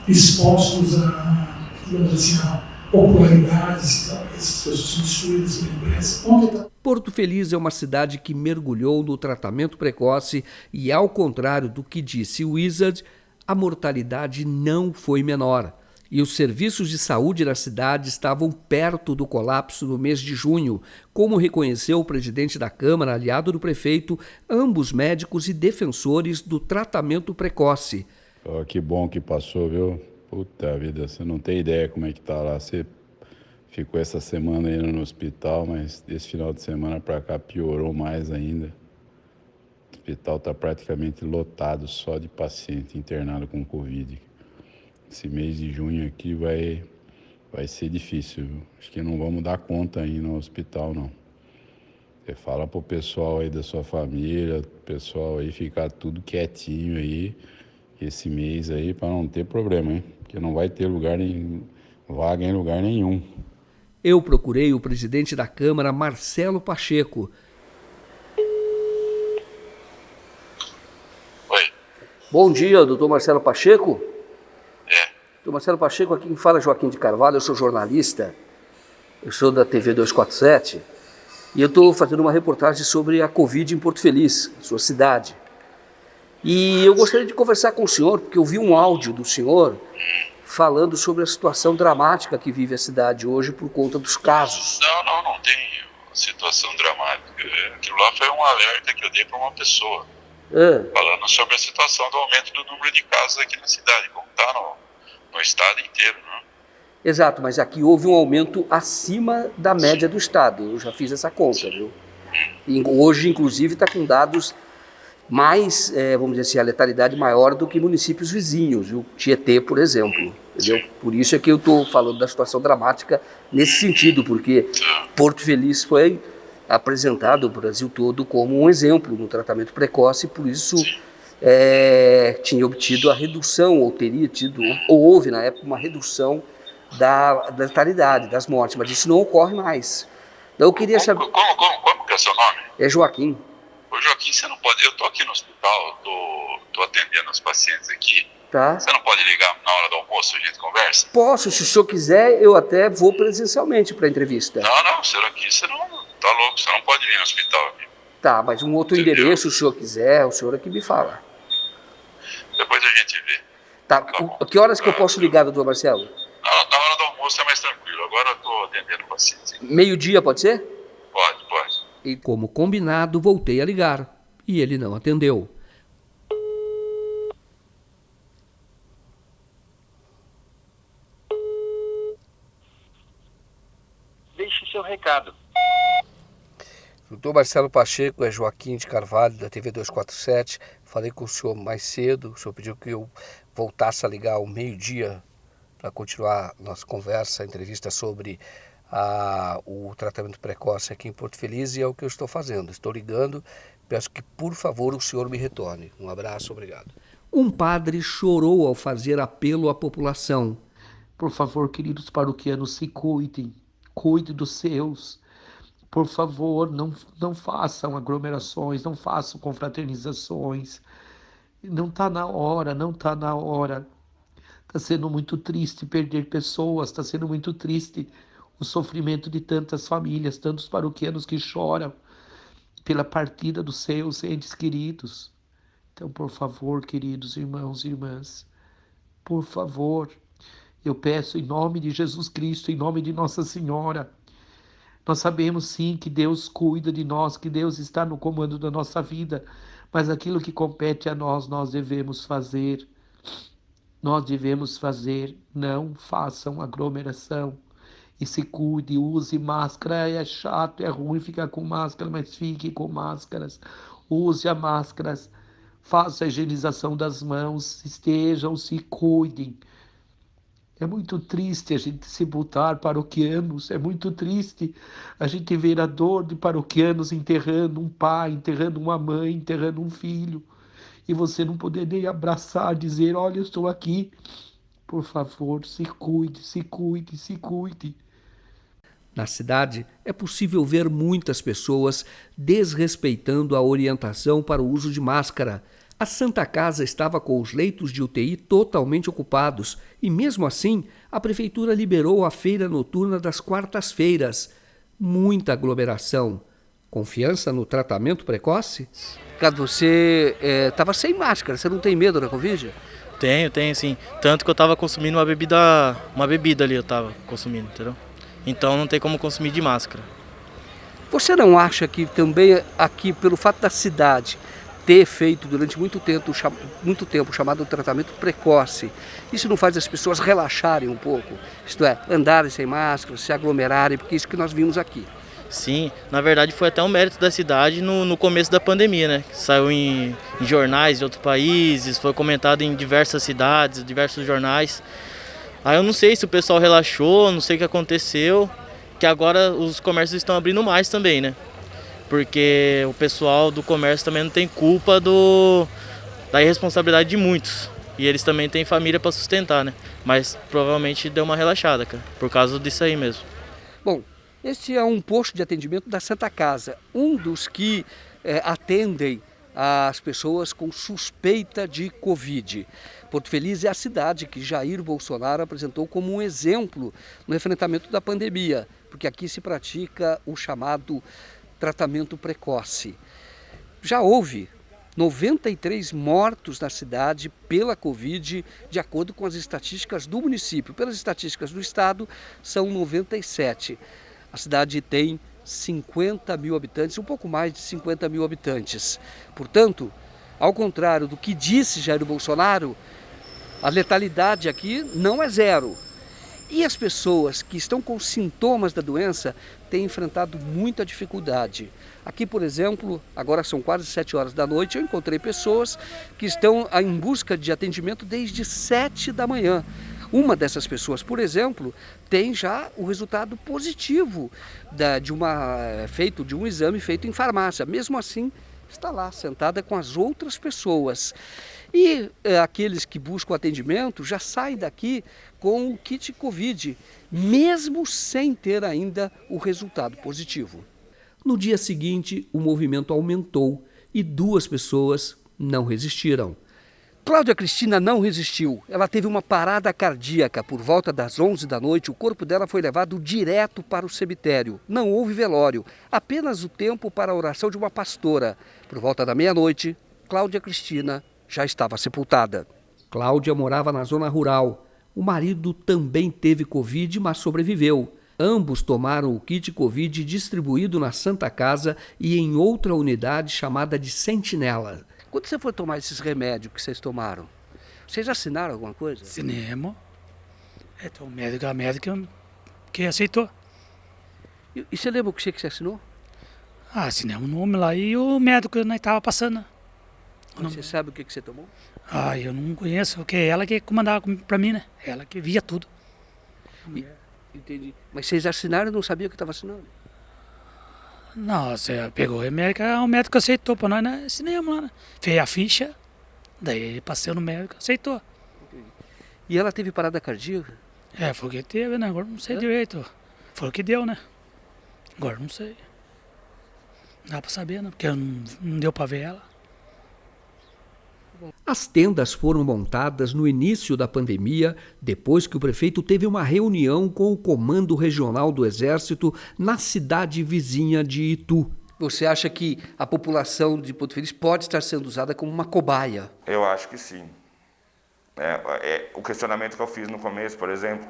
expostos a, digamos assim, a popularidades, essas pessoas são destruídas pela imprensa. Porto Feliz é uma cidade que mergulhou no tratamento precoce e, ao contrário do que disse o Wizard, a mortalidade não foi menor. E os serviços de saúde na cidade estavam perto do colapso no mês de junho, como reconheceu o presidente da Câmara, aliado do prefeito, ambos médicos e defensores do tratamento precoce. Oh, que bom que passou, viu? Puta vida, você não tem ideia como é que tá lá. Você ficou essa semana ainda no hospital, mas desse final de semana para cá piorou mais ainda. O hospital está praticamente lotado só de paciente internado com Covid. Esse mês de junho aqui vai ser difícil, viu? Acho que não vamos dar conta aí no hospital, não. Você fala pro pessoal aí da sua família, pessoal aí ficar tudo quietinho aí, esse mês aí, para não ter problema, hein? Porque não vai ter vaga em lugar nenhum. Eu procurei o presidente da Câmara, Marcelo Pacheco. Oi. Bom dia, doutor Marcelo Pacheco. É. Doutor Marcelo Pacheco, aqui quem fala é Joaquim de Carvalho, eu sou jornalista, eu sou da TV 247 e eu estou fazendo uma reportagem sobre a Covid em Porto Feliz, sua cidade. E eu gostaria de conversar com o senhor, porque eu vi um áudio do senhor falando sobre a situação dramática que vive a cidade hoje por conta dos casos. Não tem situação dramática. Aquilo lá foi um alerta que eu dei para uma pessoa, falando sobre a situação do aumento do número de casos aqui na cidade, como está no estado inteiro, né? Exato, mas aqui houve um aumento acima da média do estado. Eu já fiz essa conta, viu? E hoje, inclusive, está com dados mais, vamos dizer assim, a letalidade maior do que municípios vizinhos, o Tietê, por exemplo. Entendeu? Por isso é que eu estou falando da situação dramática nesse sentido, porque Porto Feliz foi apresentado ao Brasil todo como um exemplo no tratamento precoce, por isso tinha obtido a redução, ou teria tido, ou houve na época uma redução da letalidade, das mortes, mas isso não ocorre mais. Então eu queria saber... Como que é seu nome? É Joaquim. Ô Joaquim, você não pode... Eu tô aqui no hospital, tô atendendo os pacientes aqui. Tá. Você não pode ligar na hora do almoço, a gente conversa? Posso, se o senhor quiser, eu até vou presencialmente para a entrevista. Não, senhor, aqui você não... Tá louco, você não pode vir no hospital aqui. Tá, mas um outro endereço, se o senhor quiser, o senhor é que me fala. Depois a gente vê. Tá, que horas que eu posso ligar, doutor Marcelo? Na hora do almoço é mais tranquilo, agora eu tô atendendo o paciente. Meio-dia, pode ser? Pode. E como combinado, voltei a ligar. E ele não atendeu. Deixe seu recado. Doutor Marcelo Pacheco, é Joaquim de Carvalho, da TV 247. Falei com o senhor mais cedo. O senhor pediu que eu voltasse a ligar ao meio-dia para continuar nossa conversa, entrevista sobre o tratamento precoce aqui em Porto Feliz, e é o que eu estou fazendo. Estou ligando, peço que, por favor, o senhor me retorne. Um abraço, obrigado. Um padre chorou ao fazer apelo à população. Por favor, queridos paroquianos, se cuidem. Cuide dos seus. Por favor, não façam aglomerações, não façam confraternizações. Não está na hora. Está sendo muito triste perder pessoas, está sendo muito triste o sofrimento de tantas famílias, tantos paroquianos que choram pela partida dos seus entes queridos. Então, por favor, queridos irmãos e irmãs, por favor, eu peço em nome de Jesus Cristo, em nome de Nossa Senhora. Nós sabemos sim que Deus cuida de nós, que Deus está no comando da nossa vida, mas aquilo que compete a nós devemos fazer. Nós devemos fazer, não façam aglomeração. E se cuide, use máscara, é chato, é ruim ficar com máscara, mas fique com máscaras. Use as máscaras, faça a higienização das mãos, se cuidem. É muito triste a gente sepultar paroquianos, é muito triste a gente ver a dor de paroquianos enterrando um pai, enterrando uma mãe, enterrando um filho. E você não poder nem abraçar, dizer, olha, eu estou aqui. Por favor, se cuide, se cuide, se cuide. Na cidade, é possível ver muitas pessoas desrespeitando a orientação para o uso de máscara. A Santa Casa estava com os leitos de UTI totalmente ocupados e, mesmo assim, a Prefeitura liberou a feira noturna das quartas-feiras. Muita aglomeração. Confiança no tratamento precoce? Ricardo, você estava sem máscara, você não tem medo da Covid? Tenho sim. Tanto que eu estava consumindo uma bebida ali, eu estava consumindo, entendeu? Então não tem como consumir de máscara. Você não acha que também aqui, pelo fato da cidade ter feito durante muito tempo o chamado tratamento precoce, isso não faz as pessoas relaxarem um pouco? Isto é, andarem sem máscara, se aglomerarem, porque é isso que nós vimos aqui. Sim, na verdade foi até um mérito da cidade no começo da pandemia, né? Saiu em jornais de outros países, foi comentado em diversas cidades, diversos jornais. Aí eu não sei se o pessoal relaxou, não sei o que aconteceu, que agora os comércios estão abrindo mais também, né? Porque o pessoal do comércio também não tem culpa da irresponsabilidade de muitos. E eles também têm família para sustentar, né? Mas provavelmente deu uma relaxada, cara, por causa disso aí mesmo. Bom, este é um posto de atendimento da Santa Casa, um dos que atendem as pessoas com suspeita de Covid. Porto Feliz é a cidade que Jair Bolsonaro apresentou como um exemplo no enfrentamento da pandemia, porque aqui se pratica o chamado tratamento precoce. Já houve 93 mortos na cidade pela Covid, de acordo com as estatísticas do município. Pelas estatísticas do estado, são 97. A cidade tem 50 mil habitantes, um pouco mais de 50 mil habitantes. Portanto, ao contrário do que disse Jair Bolsonaro, a letalidade aqui não é zero. E as pessoas que estão com sintomas da doença têm enfrentado muita dificuldade. Aqui, por exemplo, agora são quase 7 horas da noite, eu encontrei pessoas que estão em busca de atendimento desde 7 da manhã. Uma dessas pessoas, por exemplo, tem já o resultado positivo de um exame feito em farmácia. Mesmo assim, está lá, sentada com as outras pessoas. E aqueles que buscam atendimento já saem daqui com o kit Covid, mesmo sem ter ainda o resultado positivo. No dia seguinte, o movimento aumentou e 2 pessoas não resistiram. Cláudia Cristina não resistiu. Ela teve uma parada cardíaca. Por volta das 11 da noite, o corpo dela foi levado direto para o cemitério. Não houve velório, apenas o tempo para a oração de uma pastora. Por volta da meia-noite, Cláudia Cristina já estava sepultada. Cláudia morava na zona rural. O marido também teve Covid, mas sobreviveu. Ambos tomaram o kit Covid distribuído na Santa Casa e em outra unidade chamada de Sentinela. Quando você foi tomar esses remédios que vocês tomaram, vocês assinaram alguma coisa? Assinamos. Então a médica que aceitou. E você lembra o que você assinou? Assinamos o nome lá e o médico nós estava passando. Você sabe o que você tomou? Eu não conheço, porque ela que comandava para mim, né? Ela que via tudo. Entendi. Mas vocês assinaram e não sabiam o que estava assinando? Não, você pegou o médico aceitou para nós, né? Assinamos lá, né? Fez a ficha, daí passei no médico, aceitou. Entendi. E ela teve parada cardíaca? Foi o que teve, né? Agora não sei direito. Foi o que deu, né? Agora não sei. Não dá para saber, né? Porque não deu para ver ela. As tendas foram montadas no início da pandemia, depois que o prefeito teve uma reunião com o Comando Regional do Exército na cidade vizinha de Itu. Você acha que a população de Porto Feliz pode estar sendo usada como uma cobaia? Eu acho que sim. O questionamento que eu fiz no começo, por exemplo,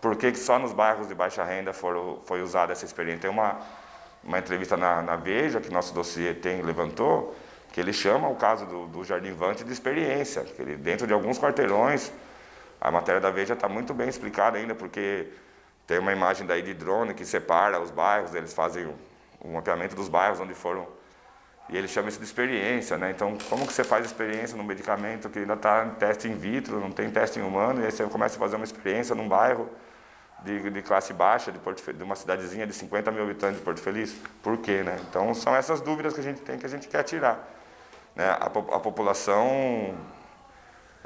por que só nos bairros de baixa renda foi usada essa experiência? Tem uma entrevista na Veja, que nosso dossiê levantou, que ele chama o caso do Jardim Vante de experiência. Que ele, dentro de alguns quarteirões, a matéria da Veja está muito bem explicada ainda, porque tem uma imagem daí de drone que separa os bairros, eles fazem o mapeamento dos bairros onde foram, e ele chama isso de experiência, né? Então, como que você faz experiência num medicamento que ainda está em teste in vitro, não tem teste em humano, e aí você começa a fazer uma experiência num bairro de classe baixa, de uma cidadezinha de 50 mil habitantes de Porto Feliz? Por quê, né? Então, são essas dúvidas que a gente tem, que a gente quer tirar. A população,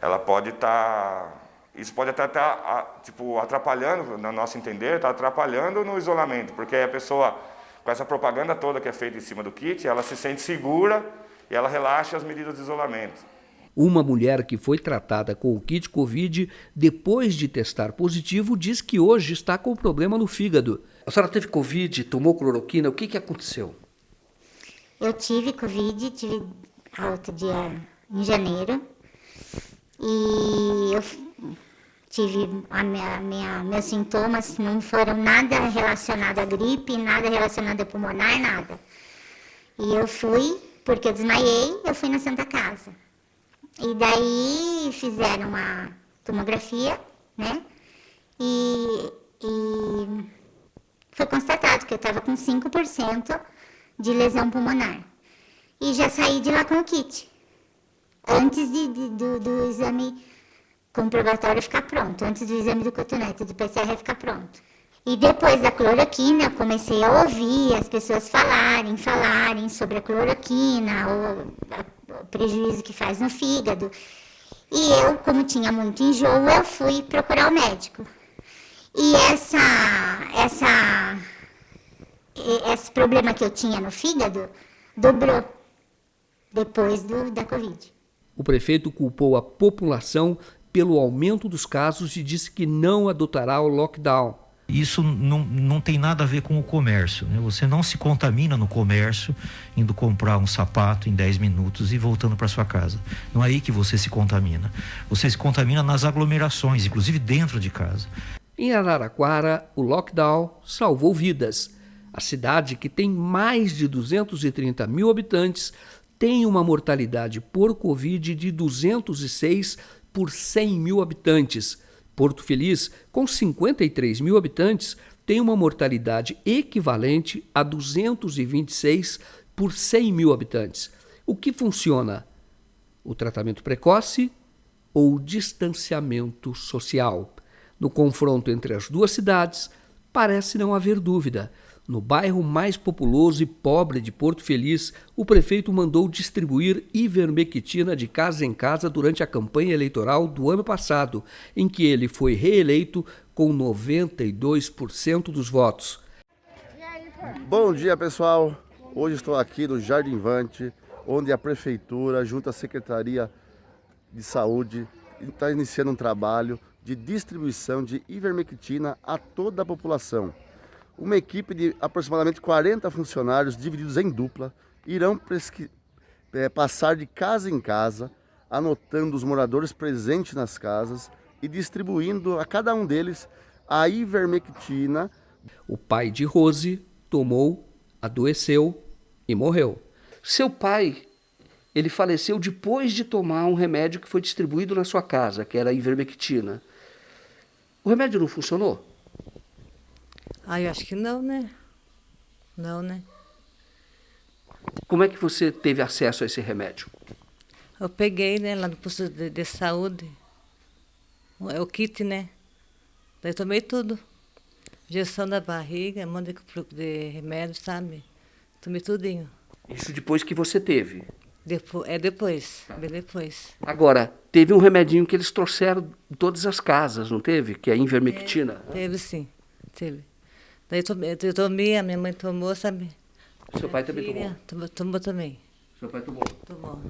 ela pode estar... Isso pode até estar atrapalhando, no nosso entender, está atrapalhando no isolamento, porque a pessoa, com essa propaganda toda que é feita em cima do kit, ela se sente segura e ela relaxa as medidas de isolamento. Uma mulher que foi tratada com o kit Covid, depois de testar positivo, diz que hoje está com problema no fígado. A senhora teve Covid, tomou cloroquina, o que aconteceu? Eu tive Covid, outro dia em janeiro, e eu tive meus sintomas não foram nada relacionados à gripe, nada relacionado a pulmonar, nada. E eu fui, porque eu desmaiei, eu fui na Santa Casa. E daí fizeram uma tomografia, né? E foi constatado que eu estava com 5% de lesão pulmonar. E já saí de lá com o kit, antes do exame comprobatório ficar pronto, antes do exame do cotonete, do PCR ficar pronto. E depois da cloroquina, eu comecei a ouvir as pessoas falarem sobre a cloroquina, o prejuízo que faz no fígado. E eu, como tinha muito enjoo, eu fui procurar o médico. E esse problema que eu tinha no fígado dobrou depois da Covid. O prefeito culpou a população pelo aumento dos casos e disse que não adotará o lockdown. Isso não tem nada a ver com o comércio, né? Você não se contamina no comércio indo comprar um sapato em 10 minutos e voltando para sua casa. Não é aí que você se contamina. Você se contamina nas aglomerações, inclusive dentro de casa. Em Araraquara, o lockdown salvou vidas. A cidade, que tem mais de 230 mil habitantes, tem uma mortalidade por Covid de 206 por 100 mil habitantes. Porto Feliz, com 53 mil habitantes, tem uma mortalidade equivalente a 226 por 100 mil habitantes. O que funciona? O tratamento precoce ou o distanciamento social? No confronto entre as duas cidades, parece não haver dúvida. No bairro mais populoso e pobre de Porto Feliz, o prefeito mandou distribuir ivermectina de casa em casa durante a campanha eleitoral do ano passado, em que ele foi reeleito com 92% dos votos. Bom dia, pessoal. Hoje estou aqui no Jardim Vante, onde a prefeitura, junto à Secretaria de Saúde, está iniciando um trabalho de distribuição de ivermectina a toda a população. Uma equipe de aproximadamente 40 funcionários, divididos em dupla, irão passar de casa em casa, anotando os moradores presentes nas casas e distribuindo a cada um deles a ivermectina. O pai de Rose tomou, adoeceu e morreu. Seu pai, ele faleceu depois de tomar um remédio que foi distribuído na sua casa, que era a ivermectina. O remédio não funcionou? Eu acho que não, né? Não, né? Como é que você teve acesso a esse remédio? Eu peguei, né, lá no posto de saúde. É o kit, né? Daí tomei tudo. Injeção da barriga, um monte de remédio, sabe? Tomei tudinho. Isso depois que você teve? Depois, bem depois. Agora, teve um remedinho que eles trouxeram em todas as casas, não teve? Que é a ivermectina. Teve sim, teve. Daí eu tomei, a minha mãe tomou, sabe? Seu pai também tomou? Tomou também. Seu pai tomou? Tomou.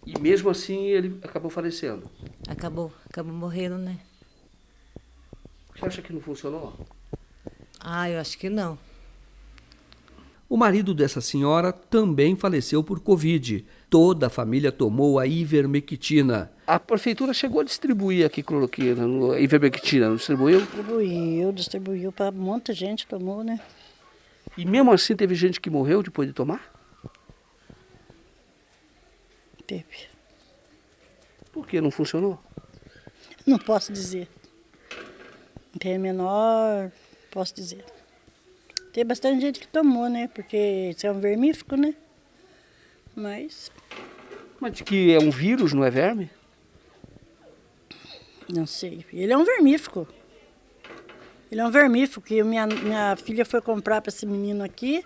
E mesmo assim ele acabou falecendo? Acabou morrendo, né? Você acha que não funcionou? Eu acho que não. O marido dessa senhora também faleceu por Covid. Toda a família tomou a ivermectina. A prefeitura chegou a distribuir aqui cloroquina, a ivermectina, não distribuiu? Distribuiu para um monte de gente, tomou, né? E mesmo assim teve gente que morreu depois de tomar? Teve. Por que não funcionou? Não posso dizer. Não tem a menor, posso dizer. Tem bastante gente que tomou, né? Porque isso é um vermífugo, né? Mas que é um vírus, não é verme? Não sei. Ele é um vermífugo. Ele é um vermífugo que minha filha foi comprar para esse menino aqui,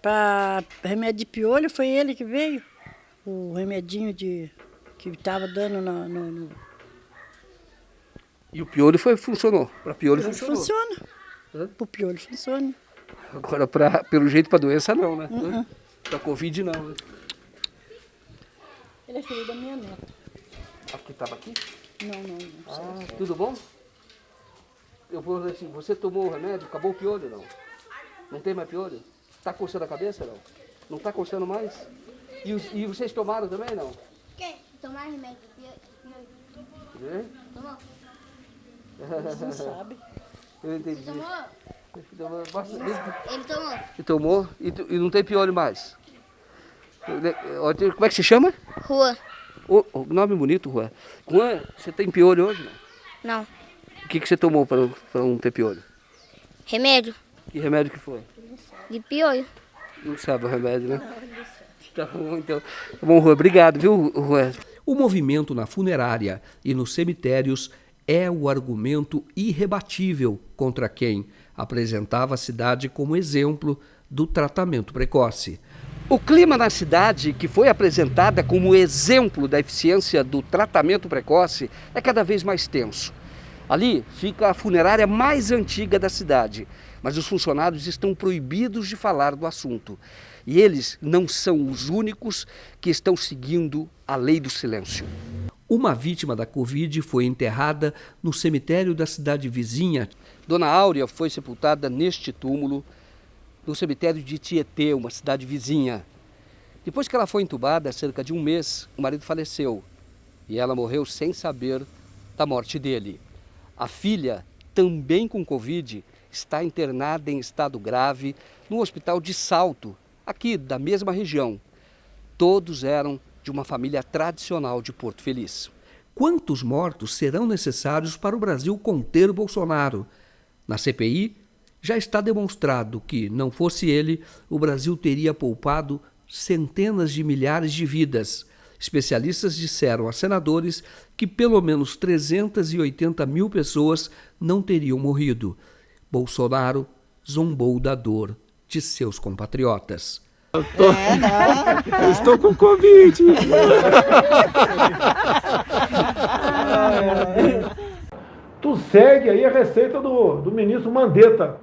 para remédio de piolho, foi ele que veio. O remedinho que estava dando no... E o piolho funcionou? Para piolho funcionou? Funciona. Para o piolho funciona. Agora, pelo jeito, para doença não, né? Para Covid não, né? Ele é filho da minha neta. Que estava aqui? Não. Tudo bom? Eu vou dizer assim, você tomou o remédio, acabou o piolho, não? Não tem mais piolho? Está coçando a cabeça, não? Não está coçando mais? E vocês tomaram também, não? Quem? Tomaram remédio de piolho? Tomou? Você não sabe. Eu entendi. Tomou? Ele tomou. E tomou? E não tem piolho mais? Como é que se chama? Juan. O nome bonito, Juan. Juan, você tem piolho hoje? Não. O que você tomou para não ter piolho? Remédio. Que remédio que foi? De piolho. Não sabe o remédio, né? Tá bom, então. Tá bom, Juan. Obrigado, viu, Juan? O movimento na funerária e nos cemitérios é o argumento irrebatível contra quem apresentava a cidade como exemplo do tratamento precoce. O clima na cidade, que foi apresentada como exemplo da eficiência do tratamento precoce, é cada vez mais tenso. Ali fica a funerária mais antiga da cidade, mas os funcionários estão proibidos de falar do assunto. E eles não são os únicos que estão seguindo a lei do silêncio. Uma vítima da Covid foi enterrada no cemitério da cidade vizinha. Dona Áurea foi sepultada neste túmulo, no cemitério de Tietê, uma cidade vizinha. Depois que ela foi entubada, há cerca de um mês, o marido faleceu. E ela morreu sem saber da morte dele. A filha, também com Covid, está internada em estado grave no hospital de Salto, aqui da mesma região. Todos eram de uma família tradicional de Porto Feliz. quantos mortos serão necessários para o Brasil conter Bolsonaro. Na CPI, já está demonstrado que, não fosse ele, o Brasil teria poupado centenas de milhares de vidas. Especialistas disseram a senadores que pelo menos 380 mil pessoas não teriam morrido. Bolsonaro zombou da dor de seus compatriotas. Eu estou com Covid. Tu segue aí a receita do ministro Mandetta.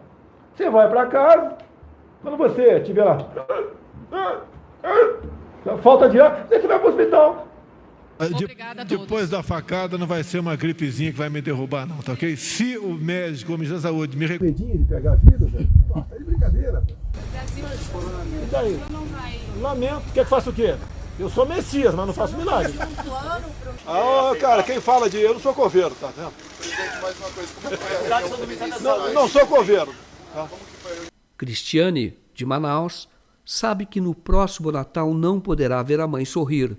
Você vai para casa, quando você estiver lá, falta de ar, você vai para o hospital. Depois da facada não vai ser uma gripezinha que vai me derrubar não, tá ok? Se o médico ou o ministro da Saúde me repetir de pegar vírus, tá de brincadeira. E daí? Lamento. Quer que faça o quê? Eu sou Messias, mas não faço milagre. Cara, quem fala de eu não sou coveiro, tá vendo? Presidente, mais uma coisa, como foi Não sou coveiro. Tá? Cristiane, de Manaus, sabe que no próximo Natal não poderá ver a mãe sorrir.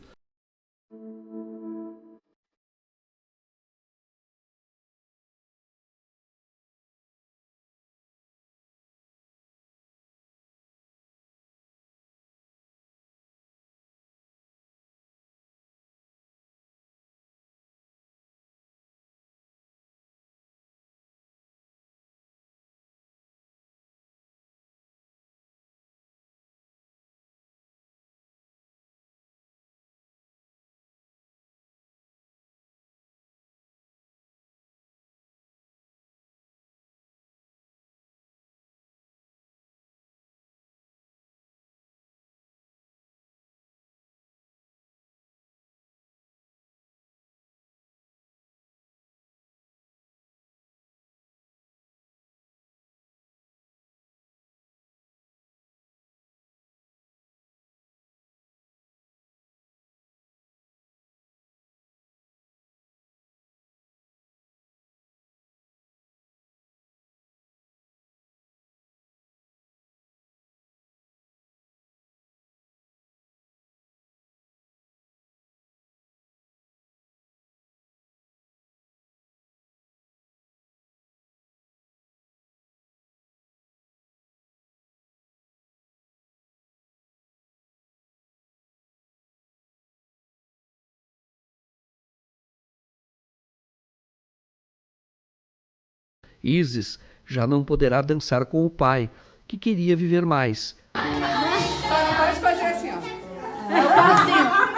Isis já não poderá dançar com o pai, que queria viver mais. Pode fazer assim, ó.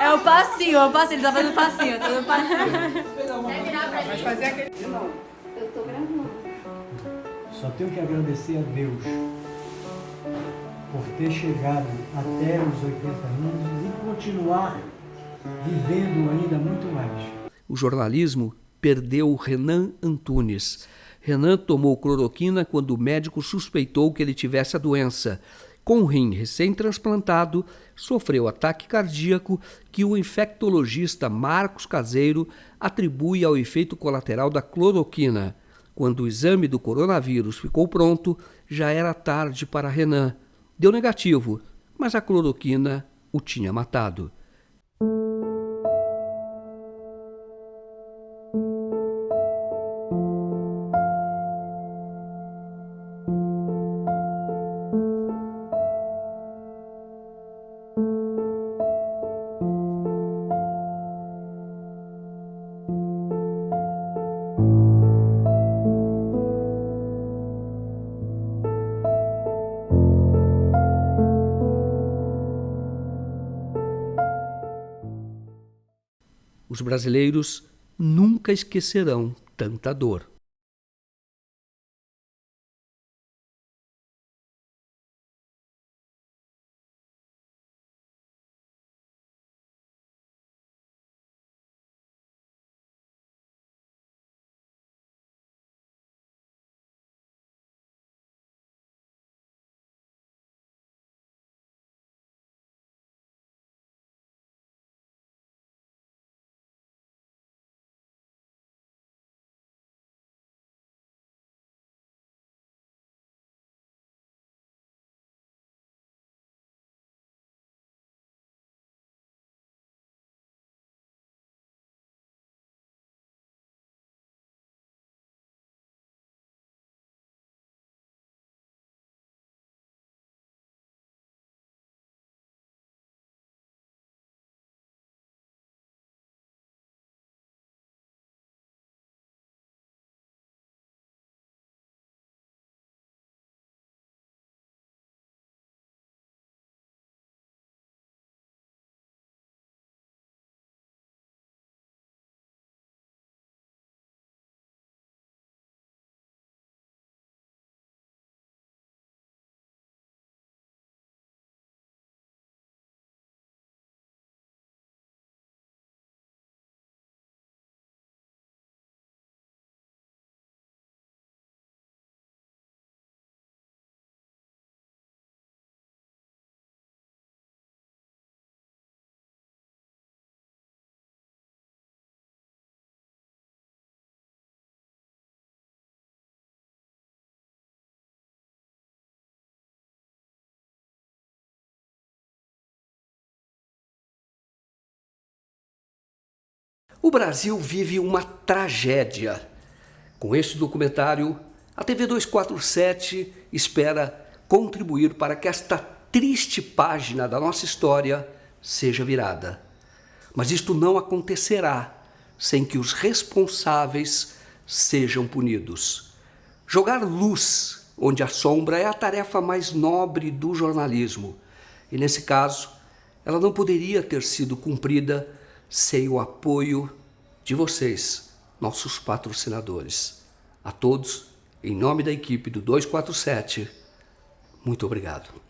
É o passinho, ele tá fazendo passinho, tá fazendo passinho. Vai fazer aquele... Eu tô gravando. Só tenho que agradecer a Deus por ter chegado até os 80 anos e continuar vivendo ainda muito mais. O jornalismo perdeu Renan Antunes. Renan tomou cloroquina quando o médico suspeitou que ele tivesse a doença. Com o rim recém-transplantado, sofreu ataque cardíaco que o infectologista Marcos Caseiro atribui ao efeito colateral da cloroquina. Quando o exame do coronavírus ficou pronto, já era tarde para Renan. Deu negativo, mas a cloroquina o tinha matado. Os brasileiros nunca esquecerão tanta dor. O Brasil vive uma tragédia. Com este documentário, a TV 247 espera contribuir para que esta triste página da nossa história seja virada. Mas isto não acontecerá sem que os responsáveis sejam punidos. Jogar luz onde há sombra é a tarefa mais nobre do jornalismo. E nesse caso, ela não poderia ter sido cumprida sem o apoio de vocês, nossos patrocinadores. A todos, em nome da equipe do 247, muito obrigado.